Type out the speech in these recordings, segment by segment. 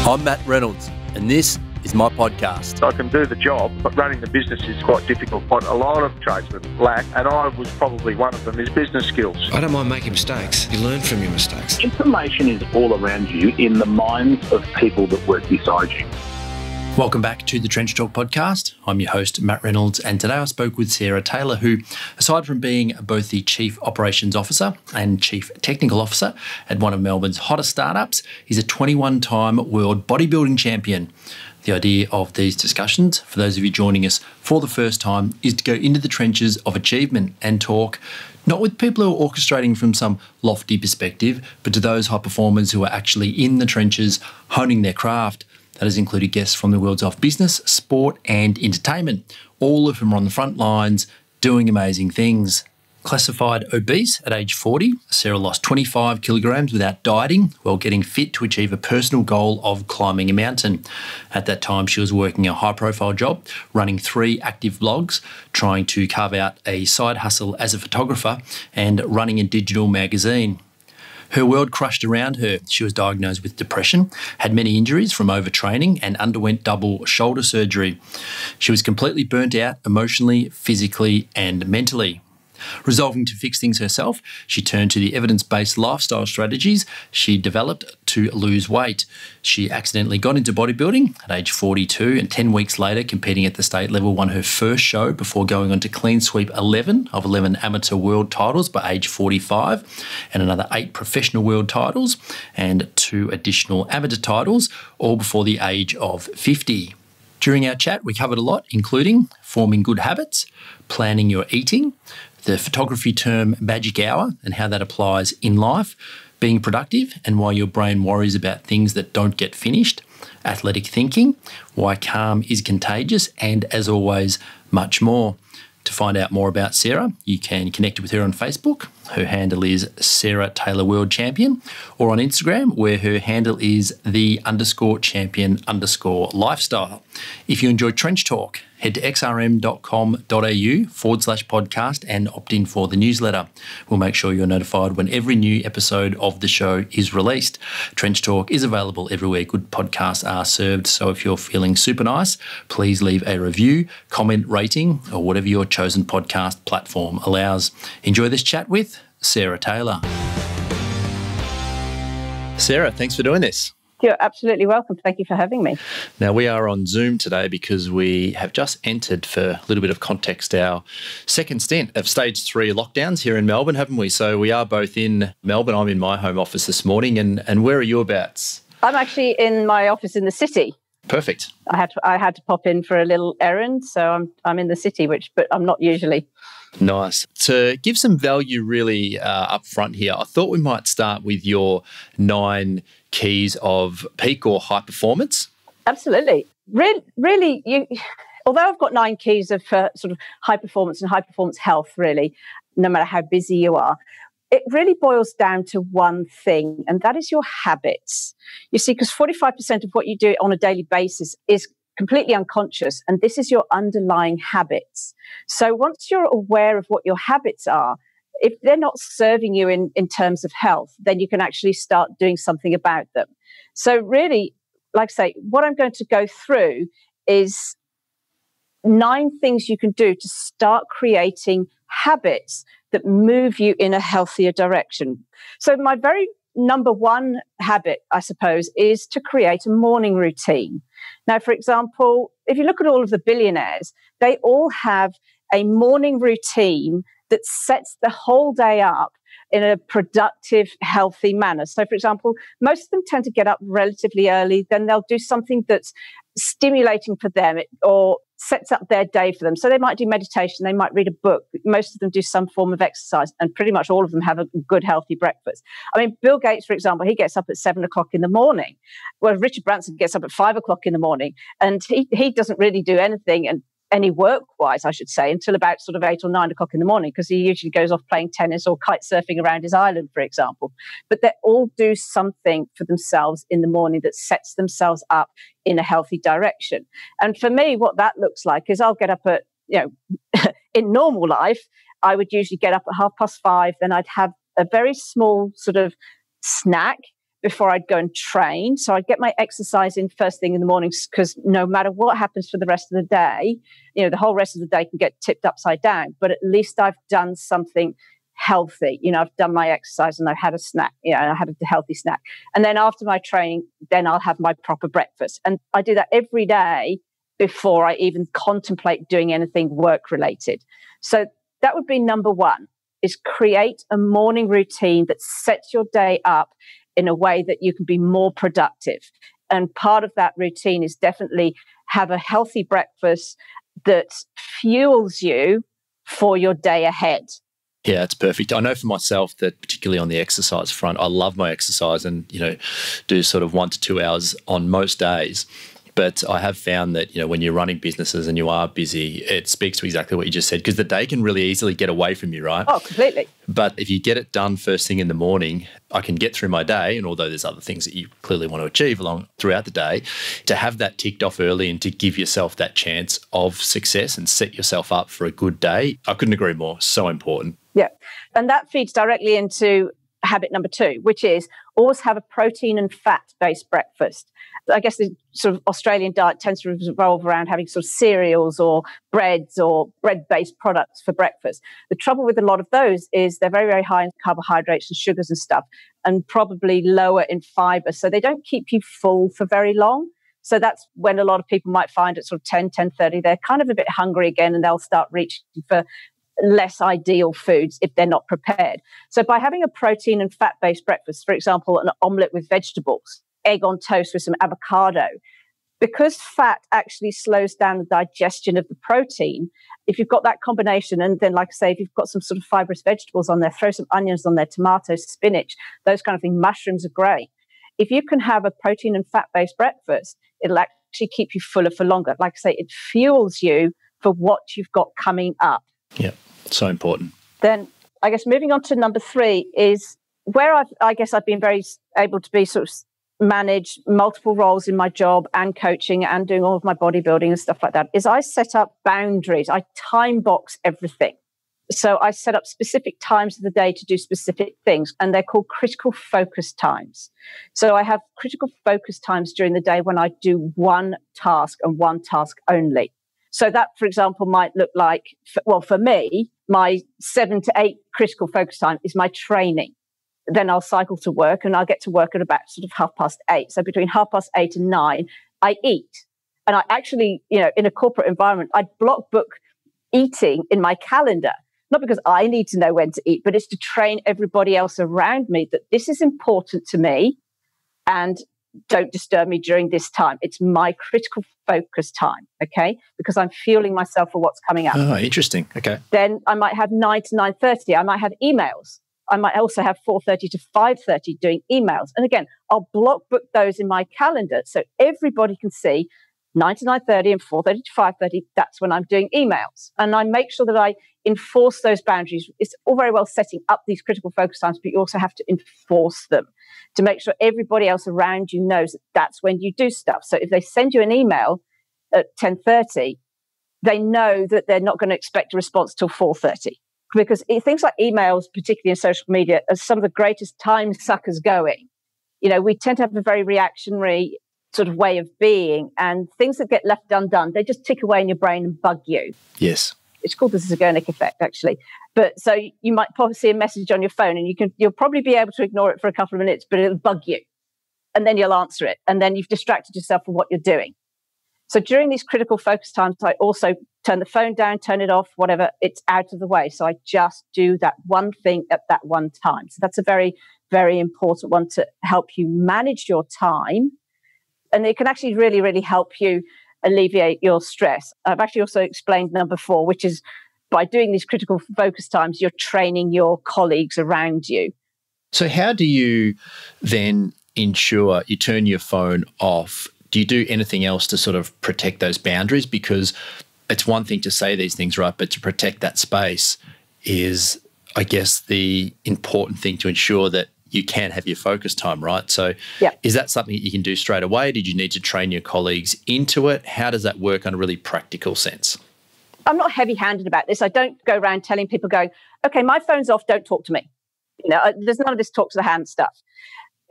I'm Matt Reynolds, and this is my podcast. I can do the job, but running the business is quite difficult. What a lot of tradesmen lack, and I was probably one of them, is business skills. I don't mind making mistakes. You learn from your mistakes. Information is all around you in the minds of people that work beside you. Welcome back to the Trench Talk podcast. I'm your host, Matt Reynolds, and today I spoke with Sarah Taylor, who, aside from being both the Chief Operations Officer and Chief Technical Officer at one of Melbourne's hottest startups, is a 21-time World Bodybuilding Champion. The idea of these discussions, for those of you joining us for the first time, is to go into the trenches of achievement and talk not with people who are orchestrating from some lofty perspective, but to those high performers who are actually in the trenches, honing their craft. That has included guests from the worlds of business, sport and entertainment, all of whom are on the front lines doing amazing things. Classified obese at age 40, Sarah lost 25 kilograms without dieting while getting fit to achieve a personal goal of climbing a mountain. At that time, she was working a high-profile job, running 3 active blogs, trying to carve out a side hustle as a photographer, and running a digital magazine. Her world crushed around her. She was diagnosed with depression, had many injuries from overtraining, and underwent double shoulder surgery. She was completely burnt out emotionally, physically, and mentally. Resolving to fix things herself, she turned to the evidence-based lifestyle strategies she developed to lose weight. She accidentally got into bodybuilding at age 42 and 10 weeks later, competing at the state level, won her first show before going on to clean sweep 11 of 11 amateur world titles by age 45 and another 8 professional world titles and 2 additional amateur titles, all before the age of 50. During our chat, we covered a lot, including forming good habits, planning your eating, the photography term magic hour and how that applies in life, being productive and why your brain worries about things that don't get finished, athletic thinking, why calm is contagious, and as always, much more. To find out more about Sarah, you can connect with her on Facebook. Her handle is Sarah Taylor World Champion, or on Instagram, where her handle is the_champion_lifestyle. If you enjoy Trench Talk, head to xrm.com.au/podcast and opt in for the newsletter. We'll make sure you're notified when every new episode of the show is released. Trench Talk is available everywhere good podcasts are served, so if you're feeling super nice, please leave a review, comment, rating, or whatever your chosen podcast platform allows. Enjoy this chat with Sarah Taylor. Sarah, thanks for doing this. You're absolutely welcome. Thank you for having me. Now, we are on Zoom today because we have just entered, for a little bit of context, our second stint of stage 3 lockdowns here in Melbourne, haven't we? So we are both in Melbourne. I'm in my home office this morning. And where are you abouts? I'm actually in my office in the city. Perfect. I had to pop in for a little errand, so I'm in the city, but I'm not usually. Nice. To give some value really up front here, I thought we might start with your 9 keys of peak or high performance. Absolutely. Really, although I've got 9 keys of sort of high performance and high performance health, really, no matter how busy you are, it really boils down to one thing, and that is your habits. You see, because 45% of what you do on a daily basis is completely unconscious, and this is your underlying habits. So once you're aware of what your habits are, if they're not serving you in terms of health, then you can actually start doing something about them. So really, like I say, what I'm going to go through is 9 things you can do to start creating habits that move you in a healthier direction. So my very number one habit, I suppose, is to create a morning routine. Now, for example, if you look at all of the billionaires, they all have a morning routine that sets the whole day up in a productive, healthy manner. So, for example, most of them tend to get up relatively early, then they'll do something that's stimulating for them or sets up their day for them. So they might do meditation, they might read a book. Most of them do some form of exercise, and pretty much all of them have a good, healthy breakfast. I mean, Bill Gates, for example, he gets up at 7 o'clock in the morning. Well, Richard Branson gets up at 5 o'clock in the morning, and he doesn't really do anything, and any work-wise, I should say, until about sort of 8 or 9 o'clock in the morning, because he usually goes off playing tennis or kite surfing around his island, for example. But they all do something for themselves in the morning that sets themselves up in a healthy direction. And for me, what that looks like is I'll get up at, in normal life, I would usually get up at 5:30, then I'd have a very small sort of snack, before I'd go and train. So I'd get my exercise in first thing in the mornings, because no matter what happens for the rest of the day, the whole rest of the day can get tipped upside down. But at least I've done something healthy. I've done my exercise and I've had a snack, I had a healthy snack. And then after my training, then I'll have my proper breakfast. And I do that every day before I even contemplate doing anything work related. So that would be number one, is create a morning routine that sets your day up in a way that you can be more productive. And part of that routine is definitely have a healthy breakfast that fuels you for your day ahead. Yeah, it's perfect. I know for myself that particularly on the exercise front, I love my exercise and, do sort of 1 to 2 hours on most days. But I have found that, when you're running businesses and you are busy, it speaks to exactly what you just said, because the day can really easily get away from you, right? Oh, completely. But if you get it done first thing in the morning, I can get through my day. And although there's other things that you clearly want to achieve along throughout the day, to have that ticked off early and to give yourself that chance of success and set yourself up for a good day, I couldn't agree more. So important. Yeah. And that feeds directly into habit number 2, which is always have a protein and fat-based breakfast. I guess the sort of Australian diet tends to revolve around having sort of cereals or breads or bread-based products for breakfast. The trouble with a lot of those is they're very, very high in carbohydrates and sugars and stuff, and probably lower in fiber. So they don't keep you full for very long. So that's when a lot of people might find at sort of 10:30, they're kind of a bit hungry again, and they'll start reaching for less ideal foods if they're not prepared. So by having a protein and fat-based breakfast, for example, an omelette with vegetables, egg on toast with some avocado, because fat actually slows down the digestion of the protein, if you've got that combination, and then, like I say, if you've got some sort of fibrous vegetables on there, throw some onions on there, tomatoes, spinach, those kind of things, mushrooms are great. If you can have a protein and fat-based breakfast, it'll actually keep you fuller for longer. Like I say, it fuels you for what you've got coming up. Yeah, so important. Then I guess moving on to number 3 is where I've been very able to be sort of manage multiple roles in my job and coaching and doing all of my bodybuilding and stuff like that, is I set up boundaries. I time box everything. So I set up specific times of the day to do specific things, and they're called critical focus times. So I have critical focus times during the day when I do one task and one task only. So that, for example, might look like, for me, my 7 to 8 critical focus time is my training. Then I'll cycle to work, and I'll get to work at about sort of 8:30. So between 8:30 and 9, I eat. And I actually, in a corporate environment, I block book eating in my calendar, not because I need to know when to eat, but it's to train everybody else around me that this is important to me and don't disturb me during this time. It's my critical focus time, okay? Because I'm fueling myself for what's coming up. Oh, interesting. Okay. Then I might have 9 to 9:30. I might have emails. I might also have 4:30 to 5:30 doing emails. And again, I'll block book those in my calendar so everybody can see 9 to 9:30 and 4:30 to 5:30, that's when I'm doing emails. And I make sure that I enforce those boundaries. It's all very well setting up these critical focus times, but you also have to enforce them to make sure everybody else around you knows that that's when you do stuff. So if they send you an email at 10:30, they know that they're not going to expect a response till 4:30. Because things like emails, particularly in social media, are some of the greatest time suckers going. We tend to have a very reactionary sort of way of being, and things that get left undone, they just tick away in your brain and bug you. Yes. It's called the Zeigarnik effect, actually. But so you might probably see a message on your phone, and you'll probably be able to ignore it for a couple of minutes, but it'll bug you. And then you'll answer it. And then you've distracted yourself from what you're doing. So during these critical focus times, I also turn the phone down, turn it off, whatever, it's out of the way. So I just do that one thing at that one time. So that's a very, very important one to help you manage your time. And it can actually really, really help you alleviate your stress. I've actually also explained number 4, which is by doing these critical focus times, you're training your colleagues around you. So how do you then ensure you turn your phone off? Do you do anything else to sort of protect those boundaries? Because it's one thing to say these things, right? But to protect that space is, I guess, the important thing to ensure that you can have your focus time, right? So Is that something that you can do straight away? Did you need to train your colleagues into it? How does that work on a really practical sense? I'm not heavy-handed about this. I don't go around telling people going, okay, my phone's off, don't talk to me. There's none of this talk to the hand stuff.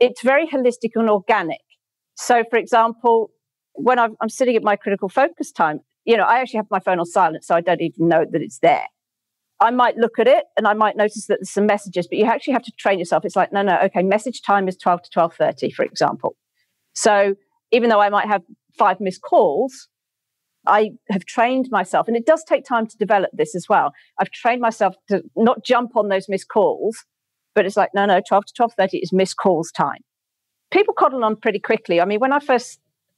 it's very holistic and organic. So, for example, when I'm sitting at my critical focus time, I actually have my phone on silent, so I don't even know that it's there. I might look at it and I might notice that there's some messages, but you actually have to train yourself. It's like, no, okay, message time is 12 to 12:30, for example. So even though I might have 5 missed calls, I have trained myself, and it does take time to develop this as well. I've trained myself to not jump on those missed calls, but it's like, no, 12 to 12:30 is missed calls time. People cotton on pretty quickly. I mean,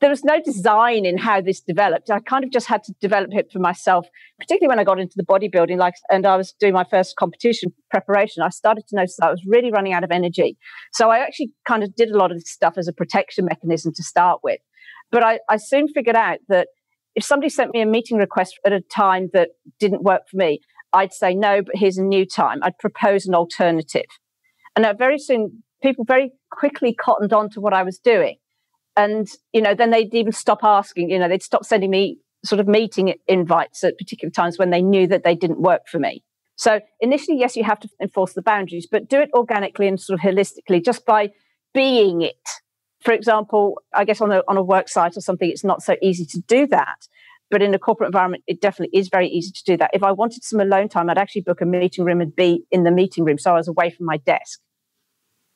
there was no design in how this developed. I kind of just had to develop it for myself, particularly when I got into the bodybuilding, and I was doing my first competition preparation. I started to notice that I was really running out of energy. So I actually kind of did a lot of this stuff as a protection mechanism to start with. But I soon figured out that if somebody sent me a meeting request at a time that didn't work for me, I'd say, no, but here's a new time. I'd propose an alternative. And very soon, people very quickly cottoned on to what I was doing. And, then they'd even stop asking, they'd stop sending me sort of meeting invites at particular times when they knew that they didn't work for me. So initially, yes, you have to enforce the boundaries, but do it organically and sort of holistically, just by being it. For example, I guess on a work site or something, it's not so easy to do that. But in a corporate environment, it definitely is very easy to do that. If I wanted some alone time, I'd actually book a meeting room and be in the meeting room. So I was away from my desk.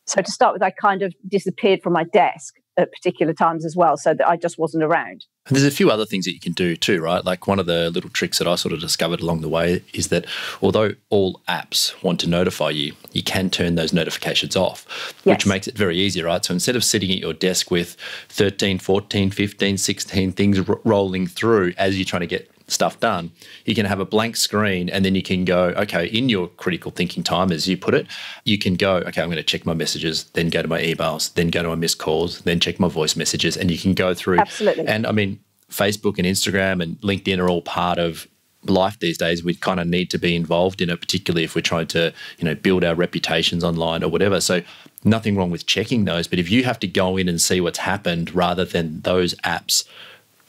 So to start with, I kind of disappeared from my desk at particular times as well, so that I just wasn't around. And there's a few other things that you can do too, right? Like one of the little tricks that I sort of discovered along the way is that although all apps want to notify you, you can turn those notifications off, which makes it very easy, right? So instead of sitting at your desk with 13, 14, 15, 16 things rolling through as you're trying to get stuff done, you can have a blank screen, and then you can go, okay, in your critical thinking time, as you put it, you can go, okay, I'm going to check my messages, then go to my emails, then go to my missed calls, then check my voice messages, and you can go through. Absolutely. And I mean, Facebook and Instagram and LinkedIn are all part of life these days. We kind of need to be involved in it, particularly if we're trying to, build our reputations online or whatever. So nothing wrong with checking those, but if you have to go in and see what's happened rather than those apps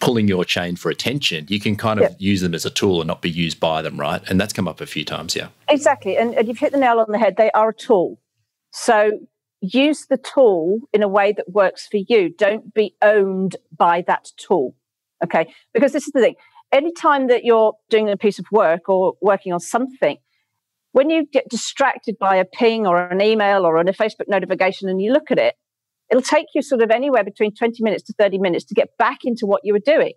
pulling your chain for attention, you can kind of use them as a tool and not be used by them, right? And that's come up a few times, yeah. Exactly. And you've hit the nail on the head. They are a tool. So use the tool in a way that works for you. Don't be owned by that tool, okay? Because this is the thing. Anytime that you're doing a piece of work or working on something, when you get distracted by a ping or an email or a Facebook notification and you look at it, it'll take you sort of anywhere between 20 minutes to 30 minutes to get back into what you were doing.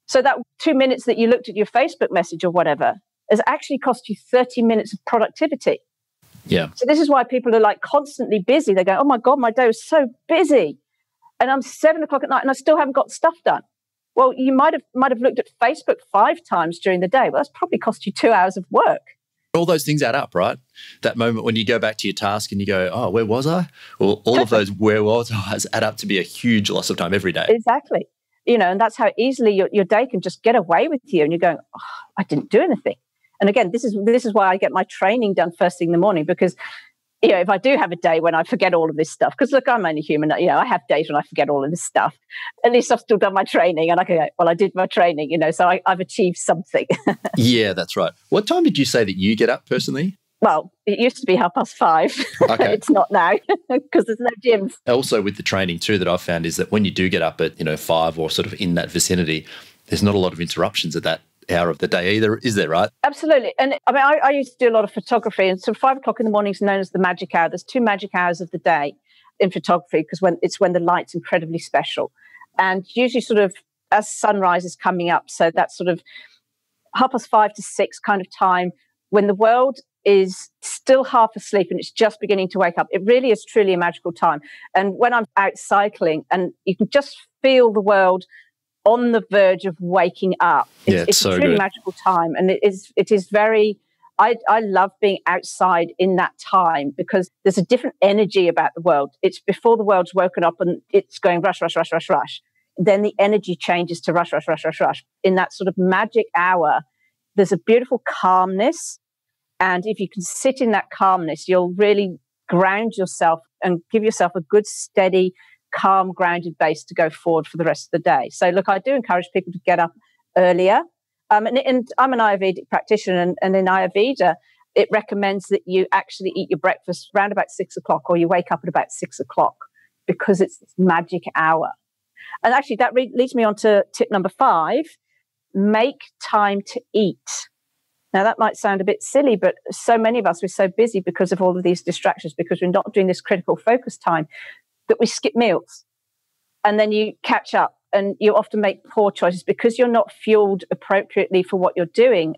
So that 2 minutes that you looked at your Facebook message or whatever has actually cost you 30 minutes of productivity. Yeah. So this is why people are like constantly busy. They go, oh my God, my day is so busy. And I'm 7 o'clock at night and I still haven't got stuff done. Well, you might have looked at Facebook 5 times during the day. Well, that's probably cost you 2 hours of work. All those things add up, right? That moment when you go back to your task and you go, oh, where was I? Well, all of those where was I add up to be a huge loss of time every day. Exactly. And that's how easily your day can just get away with you. And you're going, oh, I didn't do anything. And again, this is why I get my training done first thing in the morning, because if I do have a day when I forget all of this stuff, because look, I'm only human, I have days when I forget all of this stuff. At least I've still done my training and I can go, well, I did my training, so I've achieved something. Yeah, that's right. What time did you say that you get up personally? Well, it used to be 5:30. Okay. It's not now because there's no gyms. Also with the training too that I've found is that when you do get up at, 5 or sort of in that vicinity, there's not a lot of interruptions at that hour of the day either, is there, right? Absolutely. And I mean, I used to do a lot of photography, and so 5 o'clock in the morning is known as the magic hour. There's 2 magic hours of the day in photography because when the light's incredibly special. And usually sort of as sunrise is coming up, so that's sort of 5:30 to 6 kind of time when the world is still half asleep and it's just beginning to wake up. It really is truly a magical time. And when I'm out cycling and you can just feel the world on the verge of waking up. It's so a truly good. magical time. And it is very, I love being outside in that time because there's a different energy about the world. It's before the world's woken up and it's going rush, rush, rush, rush, rush. Then the energy changes to rush, rush, rush, rush, rush. In that sort of magic hour, there's a beautiful calmness. And if you can sit in that calmness, you'll really ground yourself and give yourself a good, steady, calm, grounded base to go forward for the rest of the day. So, look, I do encourage people to get up earlier. And I'm an Ayurvedic practitioner, and in Ayurveda, it recommends that you actually eat your breakfast around about 6 o'clock, or you wake up at about 6 o'clock. because it's this magic hour. And actually, that leads me on to tip number 5, make time to eat. Now, that might sound a bit silly, but so many of us, we're so busy because of all of these distractions, because we're not doing this critical focus time, that we skip meals. And then you catch up and you often make poor choices because you're not fueled appropriately for what you're doing.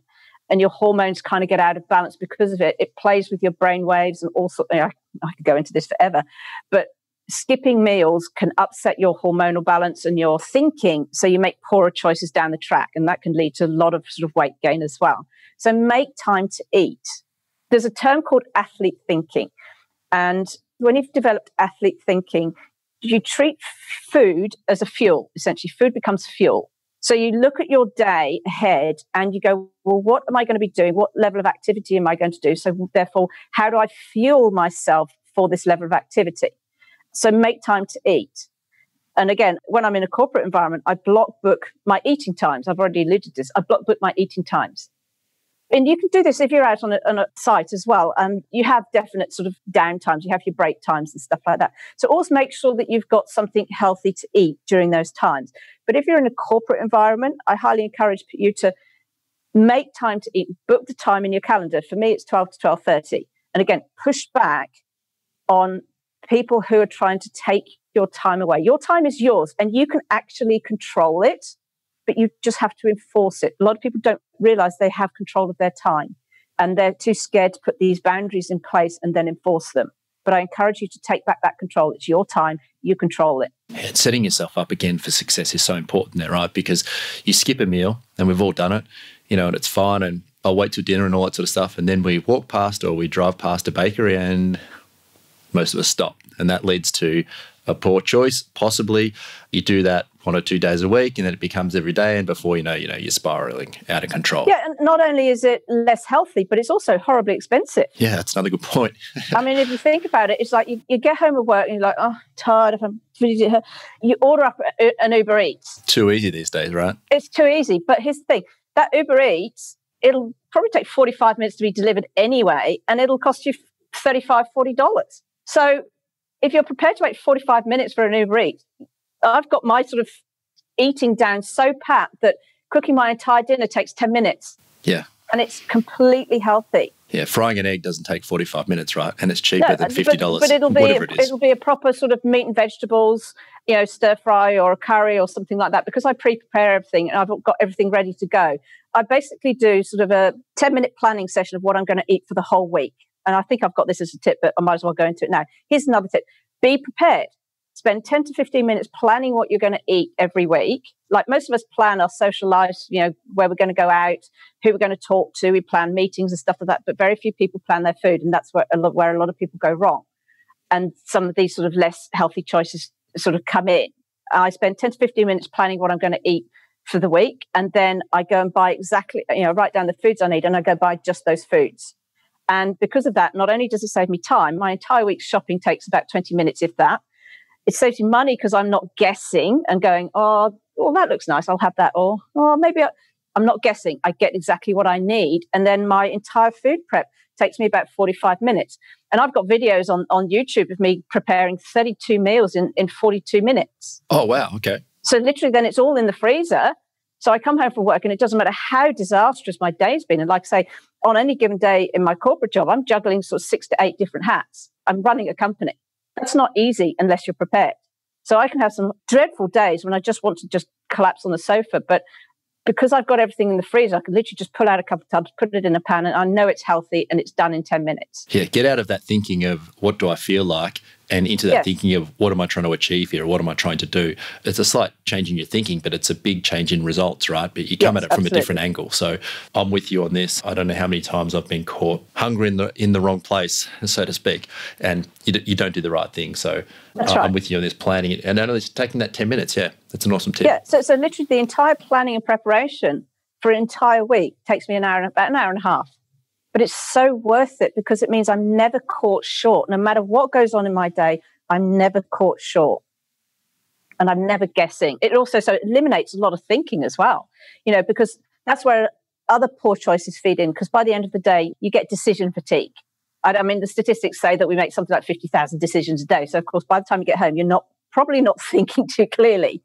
And your hormones kind of get out of balance because of it. It plays with your brain waves and all sorts. I could go into this forever, but skipping meals can upset your hormonal balance and your thinking. So you make poorer choices down the track, and that can lead to a lot of sort of weight gain as well. So make time to eat. There's a term called athlete thinking. And when you've developed athlete thinking, you treat food as a fuel. Essentially, food becomes fuel. So you look at your day ahead and you go, well, what am I going to be doing? What level of activity am I going to do? So therefore, how do I fuel myself for this level of activity? So make time to eat. And again, when I'm in a corporate environment, I block book my eating times. I've already alluded to this. I block book my eating times. And you can do this if you're out on a site as well. You have definite sort of down times. You have your break times and stuff like that. So always make sure that you've got something healthy to eat during those times. But if you're in a corporate environment, I highly encourage you to make time to eat. Book the time in your calendar. For me, it's 12 to 12:30. And again, push back on people who are trying to take your time away. Your time is yours, and you can actually control it. But you just have to enforce it. A lot of people don't realize they have control of their time, and they're too scared to put these boundaries in place and then enforce them. But I encourage you to take back that control. It's your time. You control it. Yeah, setting yourself up again for success is so important there, right? Because you skip a meal, and we've all done it, and it's fine, and I'll wait till dinner and all that sort of stuff. And then we walk past or we drive past a bakery and most of us stop. And that leads to a poor choice. Possibly you do that 1 or 2 days a week, and then it becomes every day, and before you know, you're spiraling out of control. Yeah, and not only is it less healthy, but it's also horribly expensive. Yeah, that's another good point. I mean, if you think about it, it's like you get home at work and you're like, oh, tired. You order up an Uber Eats. Too easy these days, right? It's too easy. But here's the thing. That Uber Eats, it'll probably take 45 minutes to be delivered anyway, and it'll cost you $35, $40. So if you're prepared to wait 45 minutes for an Uber Eats, I've got my sort of eating down so pat that cooking my entire dinner takes 10 minutes. Yeah. And it's completely healthy. Yeah, frying an egg doesn't take 45 minutes, right? And it's cheaper than $50, but whatever it is. It'll be a proper sort of meat and vegetables, stir fry or a curry or something like that, because I pre-prepare everything and I've got everything ready to go. I basically do sort of a 10-minute planning session of what I'm going to eat for the whole week. And I think I've got this as a tip, but I might as well go into it now. Here's another tip. Be prepared. Spend 10 to 15 minutes planning what you're going to eat every week. Like most of us plan our social lives, where we're going to go out, who we're going to talk to. We plan meetings and stuff like that, but very few people plan their food. And that's where a lot of people go wrong. And some of these sort of less healthy choices sort of come in. I spend 10 to 15 minutes planning what I'm going to eat for the week. And then I go and buy exactly, write down the foods I need, and I go buy just those foods. And because of that, not only does it save me time, my entire week's shopping takes about 20 minutes, if that. It saves me money because I'm not guessing and going, oh, well, that looks nice, I'll have that. Or maybe I'm not guessing. I get exactly what I need. And then my entire food prep takes me about 45 minutes. And I've got videos on YouTube of me preparing 32 meals in 42 minutes. Oh, wow. Okay. So literally then it's all in the freezer. So I come home from work and it doesn't matter how disastrous my day's been. And like I say, on any given day in my corporate job, I'm juggling sort of 6 to 8 different hats. I'm running a company. That's not easy unless you're prepared. So I can have some dreadful days when I just want to just collapse on the sofa. But because I've got everything in the freezer, I can literally just pull out a couple of tubs, put it in a pan, and I know it's healthy and it's done in 10 minutes. Yeah, get out of that thinking of what do I feel like and into that thinking of what am I trying to achieve here, or what am I trying to do. It's a slight change in your thinking, but it's a big change in results, right? But you come at it from a different angle. So I'm with you on this. I don't know how many times I've been caught hungry in the wrong place, so to speak, and you don't do the right thing. So I'm with you on this planning and only taking that 10 minutes. Yeah, that's an awesome tip. Yeah, so literally the entire planning and preparation for an entire week takes me about an hour and a half. But it's so worth it because it means I'm never caught short. No matter what goes on in my day, I'm never caught short. And I'm never guessing. It eliminates a lot of thinking as well, because that's where other poor choices feed in. Because by the end of the day, you get decision fatigue. I mean, the statistics say that we make something like 50,000 decisions a day. So, of course, by the time you get home, you're probably not thinking too clearly.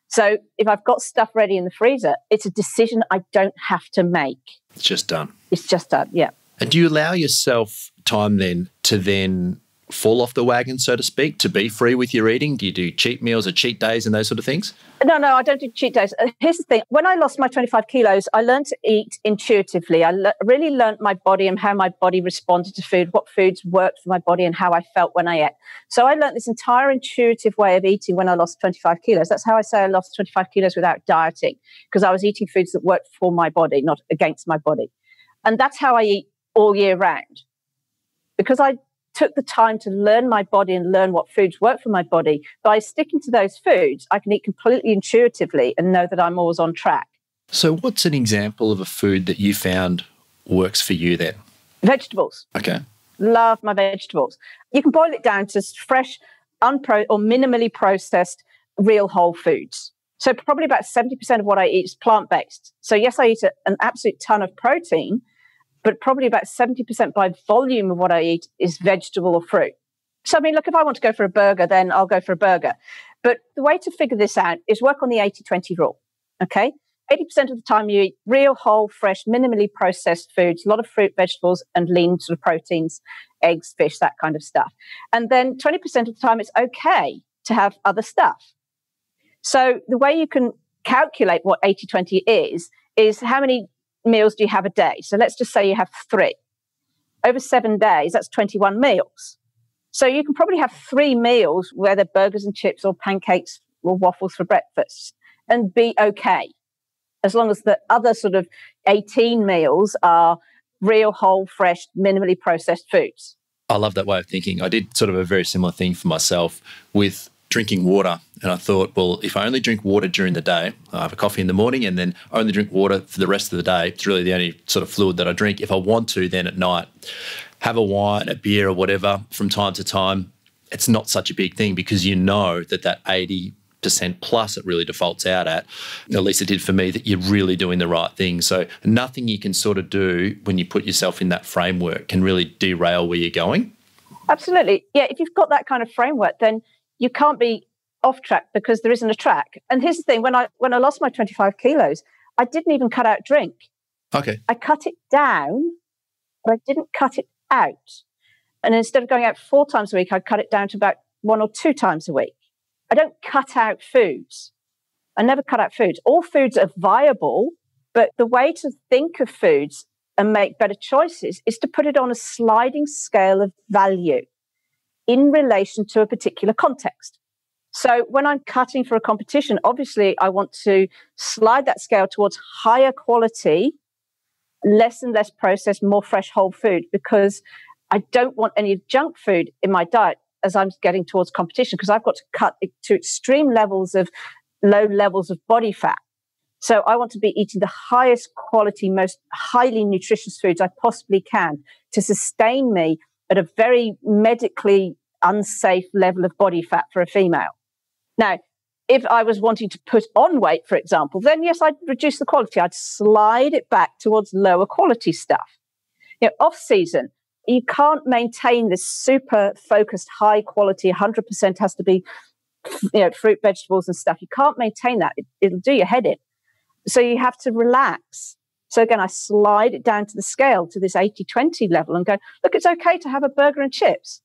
So if I've got stuff ready in the freezer, it's a decision I don't have to make. It's just done. It's just done, yeah. And do you allow yourself time then to then fall off the wagon, so to speak, to be free with your eating? Do you do cheat meals or cheat days and those sort of things? No, I don't do cheat days. Here's the thing. When I lost my 25 kilos, I learned to eat intuitively. I really learned my body and how my body responded to food, what foods worked for my body and how I felt when I ate. So I learned this entire intuitive way of eating when I lost 25 kilos. That's how I say I lost 25 kilos without dieting, because I was eating foods that worked for my body, not against my body. And that's how I eat all year round. Because I took the time to learn my body and learn what foods work for my body, by sticking to those foods, I can eat completely intuitively and know that I'm always on track. So what's an example of a food that you found works for you then? Vegetables. Okay. Love my vegetables. You can boil it down to fresh, or minimally processed, real whole foods. So probably about 70% of what I eat is plant-based. So yes, I eat an absolute ton of protein, but probably about 70% by volume of what I eat is vegetable or fruit. So, I mean, look, if I want to go for a burger, then I'll go for a burger. But the way to figure this out is work on the 80-20 rule, okay? 80% of the time you eat real, whole, fresh, minimally processed foods, a lot of fruit, vegetables, and lean sort of proteins, eggs, fish, that kind of stuff. And then 20% of the time it's okay to have other stuff. So the way you can calculate what 80-20 is how many meals do you have a day? So let's just say you have 3. Over 7 days, that's 21 meals. So you can probably have 3 meals, whether burgers and chips or pancakes or waffles for breakfast, and be okay, as long as the other sort of 18 meals are real, whole, fresh, minimally processed foods. I love that way of thinking. I did sort of a very similar thing for myself with drinking water. And I thought, well, if I only drink water during the day, I have a coffee in the morning and then only drink water for the rest of the day. It's really the only sort of fluid that I drink. If I want to, then at night, have a wine, a beer or whatever from time to time. It's not such a big thing because you know that 80% plus it really defaults out at least it did for me, that you're really doing the right thing. So nothing you can sort of do when you put yourself in that framework can really derail where you're going. Absolutely. Yeah, if you've got that kind of framework, then you can't be off track because there isn't a track. And here's the thing, when I lost my 25 kilos, I didn't even cut out drink. Okay. I cut it down, but I didn't cut it out. And instead of going out 4 times a week, I cut it down to about 1 or 2 times a week. I don't cut out foods. I never cut out foods. All foods are viable, but the way to think of foods and make better choices is to put it on a sliding scale of value in relation to a particular context. So when I'm cutting for a competition, obviously I want to slide that scale towards higher quality, less and less processed, more fresh whole food, because I don't want any junk food in my diet as I'm getting towards competition, because I've got to cut it to extreme levels of low levels of body fat. So I want to be eating the highest quality, most highly nutritious foods I possibly can to sustain me at a very medically unsafe level of body fat for a female. Now, if I was wanting to put on weight, for example, then yes, I'd reduce the quality. I'd slide it back towards lower quality stuff. Off season, you can't maintain this super focused, high quality, 100% has to be, fruit, vegetables and stuff. You can't maintain that. It'll do your head in. So you have to relax. So again, I slide it down to the scale to this 80-20 level and go, look, it's okay to have a burger and chips.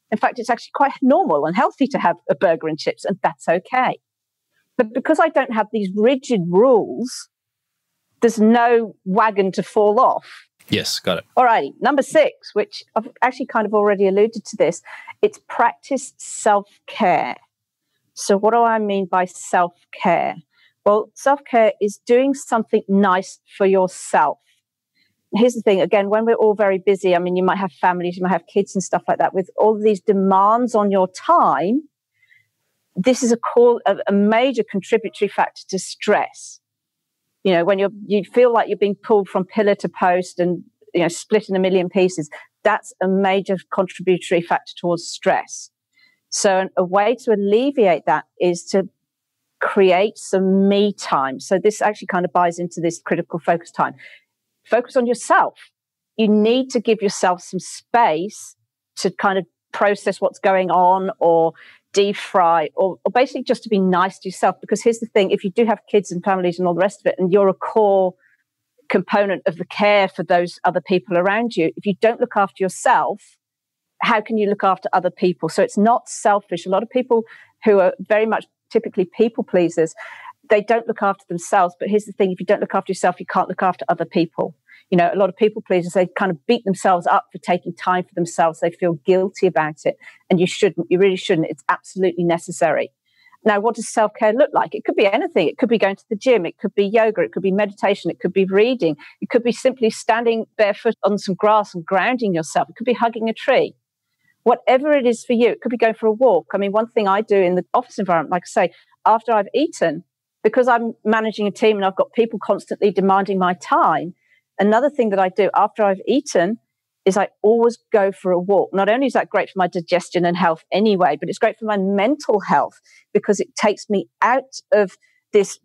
In fact, it's actually quite normal and healthy to have a burger and chips, and that's okay. But because I don't have these rigid rules, there's no wagon to fall off. Yes, got it. All righty. Number 6, which I've actually kind of already alluded to this, it's practice self-care. So what do I mean by self-care? Well, self-care is doing something nice for yourself. Here's the thing, again, when we're all very busy, I mean, you might have families, you might have kids and stuff like that, with all of these demands on your time, this is a major contributory factor to stress. When you feel like you're being pulled from pillar to post and, split in a million pieces, that's a major contributory factor towards stress. So a way to alleviate that is to create some me time. So this actually kind of buys into this critical focus time. Focus on yourself. you need to give yourself some space to kind of process what's going on, or defry, or basically just to be nice to yourself. Because here's the thing, if you do have kids and families and all the rest of it, and you're a core component of the care for those other people around you, if you don't look after yourself, how can you look after other people? So it's not selfish. A lot of people who are very much typically people pleasers, they don't look after themselves. But here's the thing, if you don't look after yourself, you can't look after other people. You know, a lot of people pleasers, they kind of beat themselves up for taking time for themselves. They feel guilty about it. And you shouldn't. You really shouldn't. It's absolutely necessary. Now, what does self-care look like? It could be anything. It could be going to the gym. It could be yoga. It could be meditation. It could be reading. It could be simply standing barefoot on some grass and grounding yourself. It could be hugging a tree. Whatever it is for you, it could be going for a walk. I mean, one thing I do in the office environment, like I say, after I've eaten, because I'm managing a team and I've got people constantly demanding my time, another thing that I do after I've eaten is I always go for a walk. Not only is that great for my digestion and health anyway, but it's great for my mental health because it takes me out of this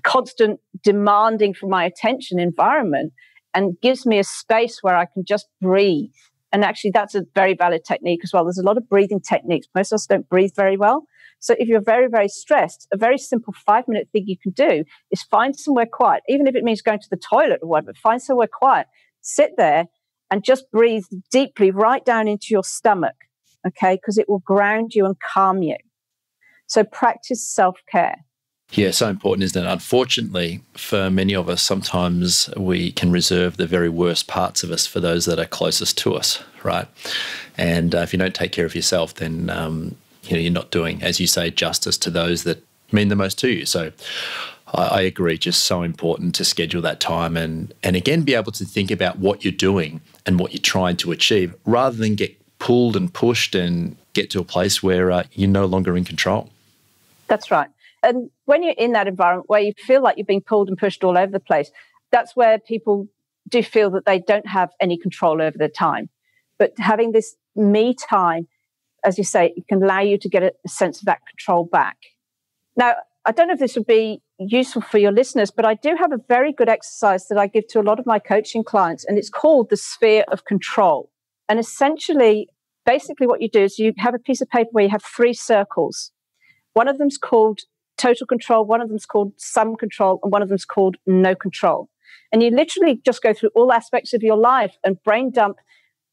constant demanding for my attention environment and gives me a space where I can just breathe. And actually, that's a very valid technique as well. There's a lot of breathing techniques. Most of us don't breathe very well. So if you're very, very stressed, a very simple 5-minute thing you can do is find somewhere quiet, even if it means going to the toilet or whatever, find somewhere quiet, sit there and just breathe deeply right down into your stomach, okay? Because it will ground you and calm you. So practice self-care. Yeah, so important, isn't it? Unfortunately, for many of us, sometimes we can reserve the very worst parts of us for those that are closest to us, right? And if you don't take care of yourself, then you're not doing, as you say, justice to those that mean the most to you. So I agree, just so important to schedule that time and again, be able to think about what you're doing and what you're trying to achieve rather than get pulled and pushed and get to a place where you're no longer in control. That's right. And when you're in that environment where you feel like you're being pulled and pushed all over the place, that's where people do feel that they don't have any control over their time. But having this me time, as you say, it can allow you to get a sense of that control back. Now, I don't know if this would be useful for your listeners, but I do have a very good exercise that I give to a lot of my coaching clients, and it's called the sphere of control. And essentially, basically what you do is you have a piece of paper where you have 3 circles. One of them's called total control, one of them's called some control, and one of them's called no control. And you literally just go through all aspects of your life and brain dump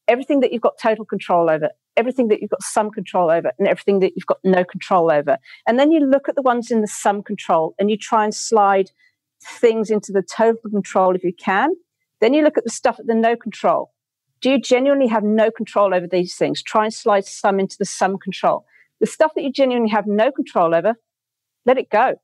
everything that you've got total control over, everything that you've got some control over, and everything that you've got no control over. And then you look at the ones in the some control and you try and slide things into the total control if you can. Then you look at the stuff at the no control. Do you genuinely have no control over these things? Try and slide some into the some control. The stuff that you genuinely have no control over, let it go.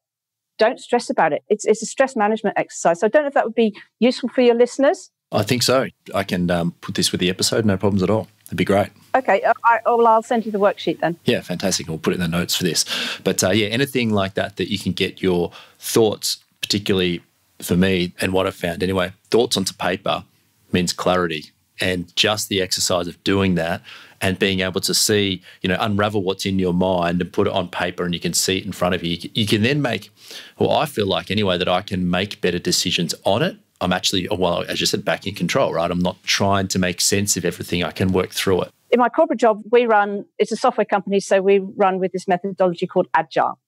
Don't stress about it. It's a stress management exercise. So I don't know if that would be useful for your listeners. I think so. I can put this with the episode, no problems at all. It'd be great. Okay, I'll send you the worksheet then. Yeah, fantastic. We'll put it in the notes for this. But anything like that you can get your thoughts, particularly for me and what I've found anyway, thoughts onto paper means clarity. And just the exercise of doing that and being able to see, unravel what's in your mind and put it on paper and you can see it in front of you. You can then make, I feel like anyway, that I can make better decisions on it. I'm actually, as you said, back in control, right? I'm not trying to make sense of everything. I can work through it. In my corporate job, it's a software company, so we run with this methodology called Agile.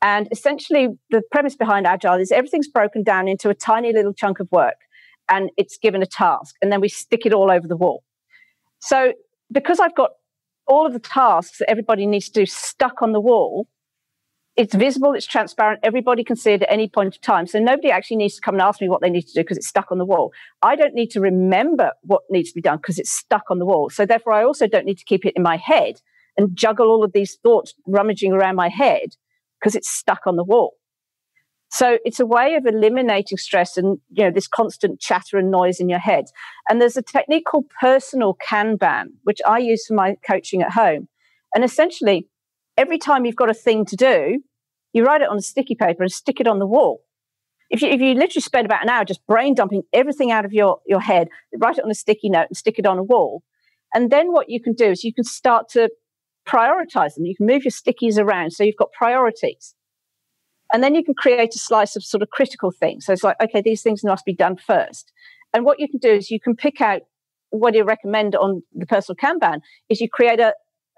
And essentially, the premise behind Agile is everything's broken down into a tiny little chunk of work and it's given a task, and then we stick it all over the wall. So because I've got all of the tasks that everybody needs to do stuck on the wall, it's visible, it's transparent, everybody can see it at any point of time. So nobody actually needs to come and ask me what they need to do because it's stuck on the wall. I don't need to remember what needs to be done because it's stuck on the wall. So therefore, I also don't need to keep it in my head and juggle all of these thoughts rummaging around my head because it's stuck on the wall. So it's a way of eliminating stress and this constant chatter and noise in your head. And there's a technique called personal Kanban, which I use for my coaching at home. And essentially, every time you've got a thing to do, you write it on a sticky paper and stick it on the wall. If you literally spend about an hour just brain dumping everything out of your head, write it on a sticky note and stick it on a wall. And then what you can do is you can start to prioritize them. You can move your stickies around so you've got priorities. And then you can create a slice of sort of critical things. So it's like, okay, these things must be done first. And what you can do is you can pick out what do you recommend on the personal Kanban is you create a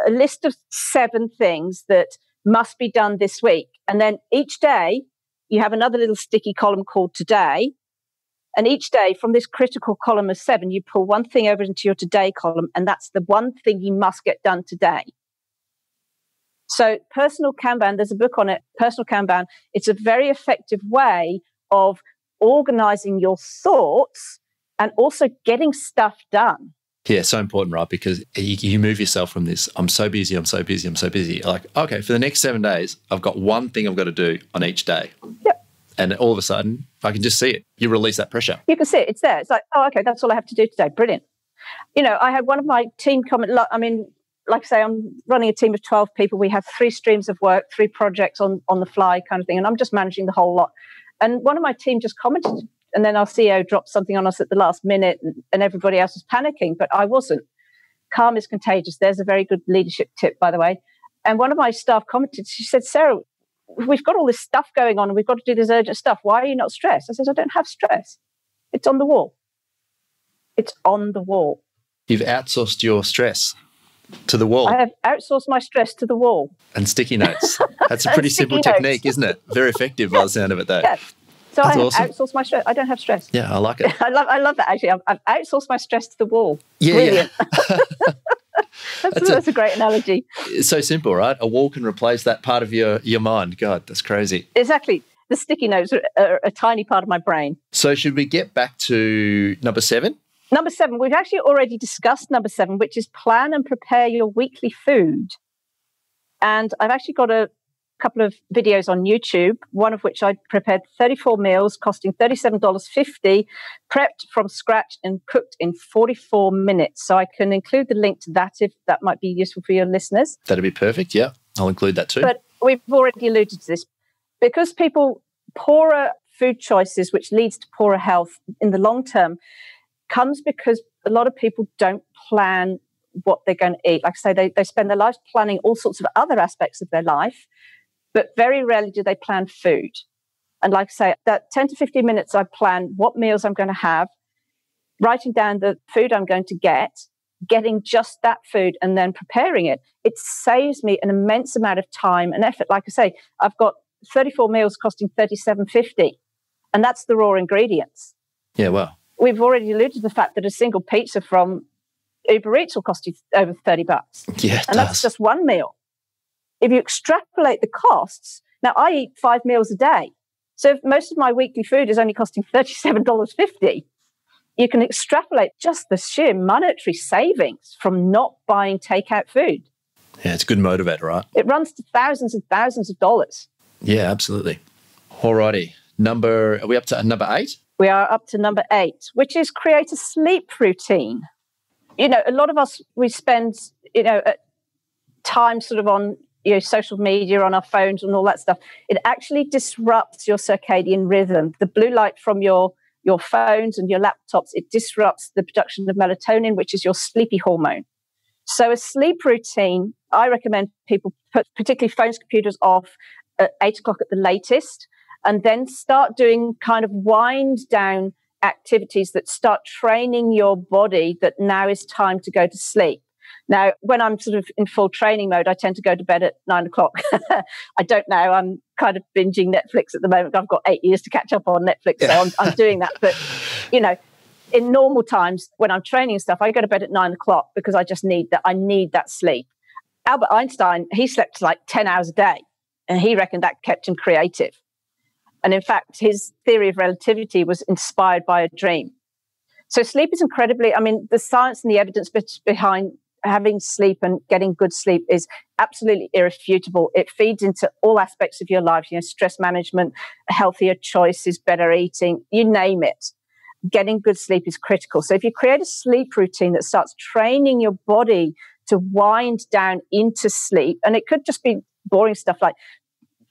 list of 7 things that must be done this week. And then each day you have another little sticky column called today. And each day from this critical column of 7, you pull one thing over into your today column. And that's the one thing you must get done today. So personal Kanban, there's a book on it, Personal Kanban. It's a very effective way of organizing your thoughts and also getting stuff done. Yeah, so important, right? Because you move yourself from this, I'm so busy, like, okay, for the next 7 days, I've got one thing I've got to do on each day. Yep. And all of a sudden, I can just see it. You release that pressure. You can see it. It's there. It's like, oh, okay, that's all I have to do today. Brilliant. I had one of my team comment, like I say, I'm running a team of 12 people. We have 3 streams of work, 3 projects on the fly kind of thing. And I'm just managing the whole lot. And one of my team just commented, and then our CEO dropped something on us at the last minute, and everybody else was panicking, but I wasn't. Calm is contagious. There's a very good leadership tip, by the way. And one of my staff commented, she said, Sarah, we've got all this stuff going on and we've got to do this urgent stuff. Why are you not stressed? I said, I don't have stress. It's on the wall. It's on the wall. You've outsourced your stress to the wall. I have outsourced my stress to the wall. And sticky notes. That's a pretty simple technique, isn't it? Very effective by the sound of it, though. Yeah. So That's I have awesome. outsourced my stress. I don't have stress. Yeah, I like it. I love that, actually. I've outsourced my stress to the wall. Yeah, brilliant. yeah. That's a great analogy. It's so simple, right? A wall can replace that part of your mind. God, that's crazy. Exactly. The sticky notes are a tiny part of my brain. So should we get back to number 7? Number 7, we've actually already discussed number 7, which is plan and prepare your weekly food. And I've actually got a couple of videos on YouTube, one of which I prepared 34 meals costing $37.50, prepped from scratch and cooked in 44 minutes. So I can include the link to that if that might be useful for your listeners. That'd be perfect, yeah. I'll include that too. But we've already alluded to this. Because poorer food choices, which leads to poorer health in the long term, comes because a lot of people don't plan what they're going to eat. Like I say, they spend their lives planning all sorts of other aspects of their life, but very rarely do they plan food. And like I say, that 10 to 15 minutes I plan what meals I'm going to have, writing down the food I'm going to getting just that food and then preparing it. It saves me an immense amount of time and effort. Like I say, I've got 34 meals costing $37.50, and that's the raw ingredients. Yeah, well. We've already alluded to the fact that a single pizza from Uber Eats will cost you over $30. Yeah, and that's just one meal. If you extrapolate the costs, now I eat 5 meals a day. So if most of my weekly food is only costing $37.50, you can extrapolate just the sheer monetary savings from not buying takeout food. Yeah, it's a good motivator, right? It runs to thousands and thousands of dollars. Yeah, absolutely. Alrighty. Are we up to number 8? We are up to number 8, which is create a sleep routine. A lot of us, we spend, time sort of on, social media, on our phones and all that stuff. It actually disrupts your circadian rhythm. The blue light from your phones and your laptops, it disrupts the production of melatonin, which is your sleepy hormone. So a sleep routine, I recommend people put particularly phones, computers off at 8 o'clock at the latest, and then start doing kind of wind down activities that start training your body that now is time to go to sleep. Now, when I'm sort of in full training mode, I tend to go to bed at 9 o'clock. I don't know. I'm kind of binging Netflix at the moment. I've got 8 years to catch up on Netflix, so I'm doing that. But, in normal times, when I'm training and stuff, I go to bed at 9 o'clock because I just need that. I need that sleep. Albert Einstein, he slept like 10 hours a day, and he reckoned that kept him creative. And in fact, his theory of relativity was inspired by a dream. So sleep is incredibly, the science and the evidence behind having sleep and getting good sleep is absolutely irrefutable. It feeds into all aspects of your life, stress management, healthier choices, better eating, you name it. Getting good sleep is critical. So if you create a sleep routine that starts training your body to wind down into sleep, and it could just be boring stuff like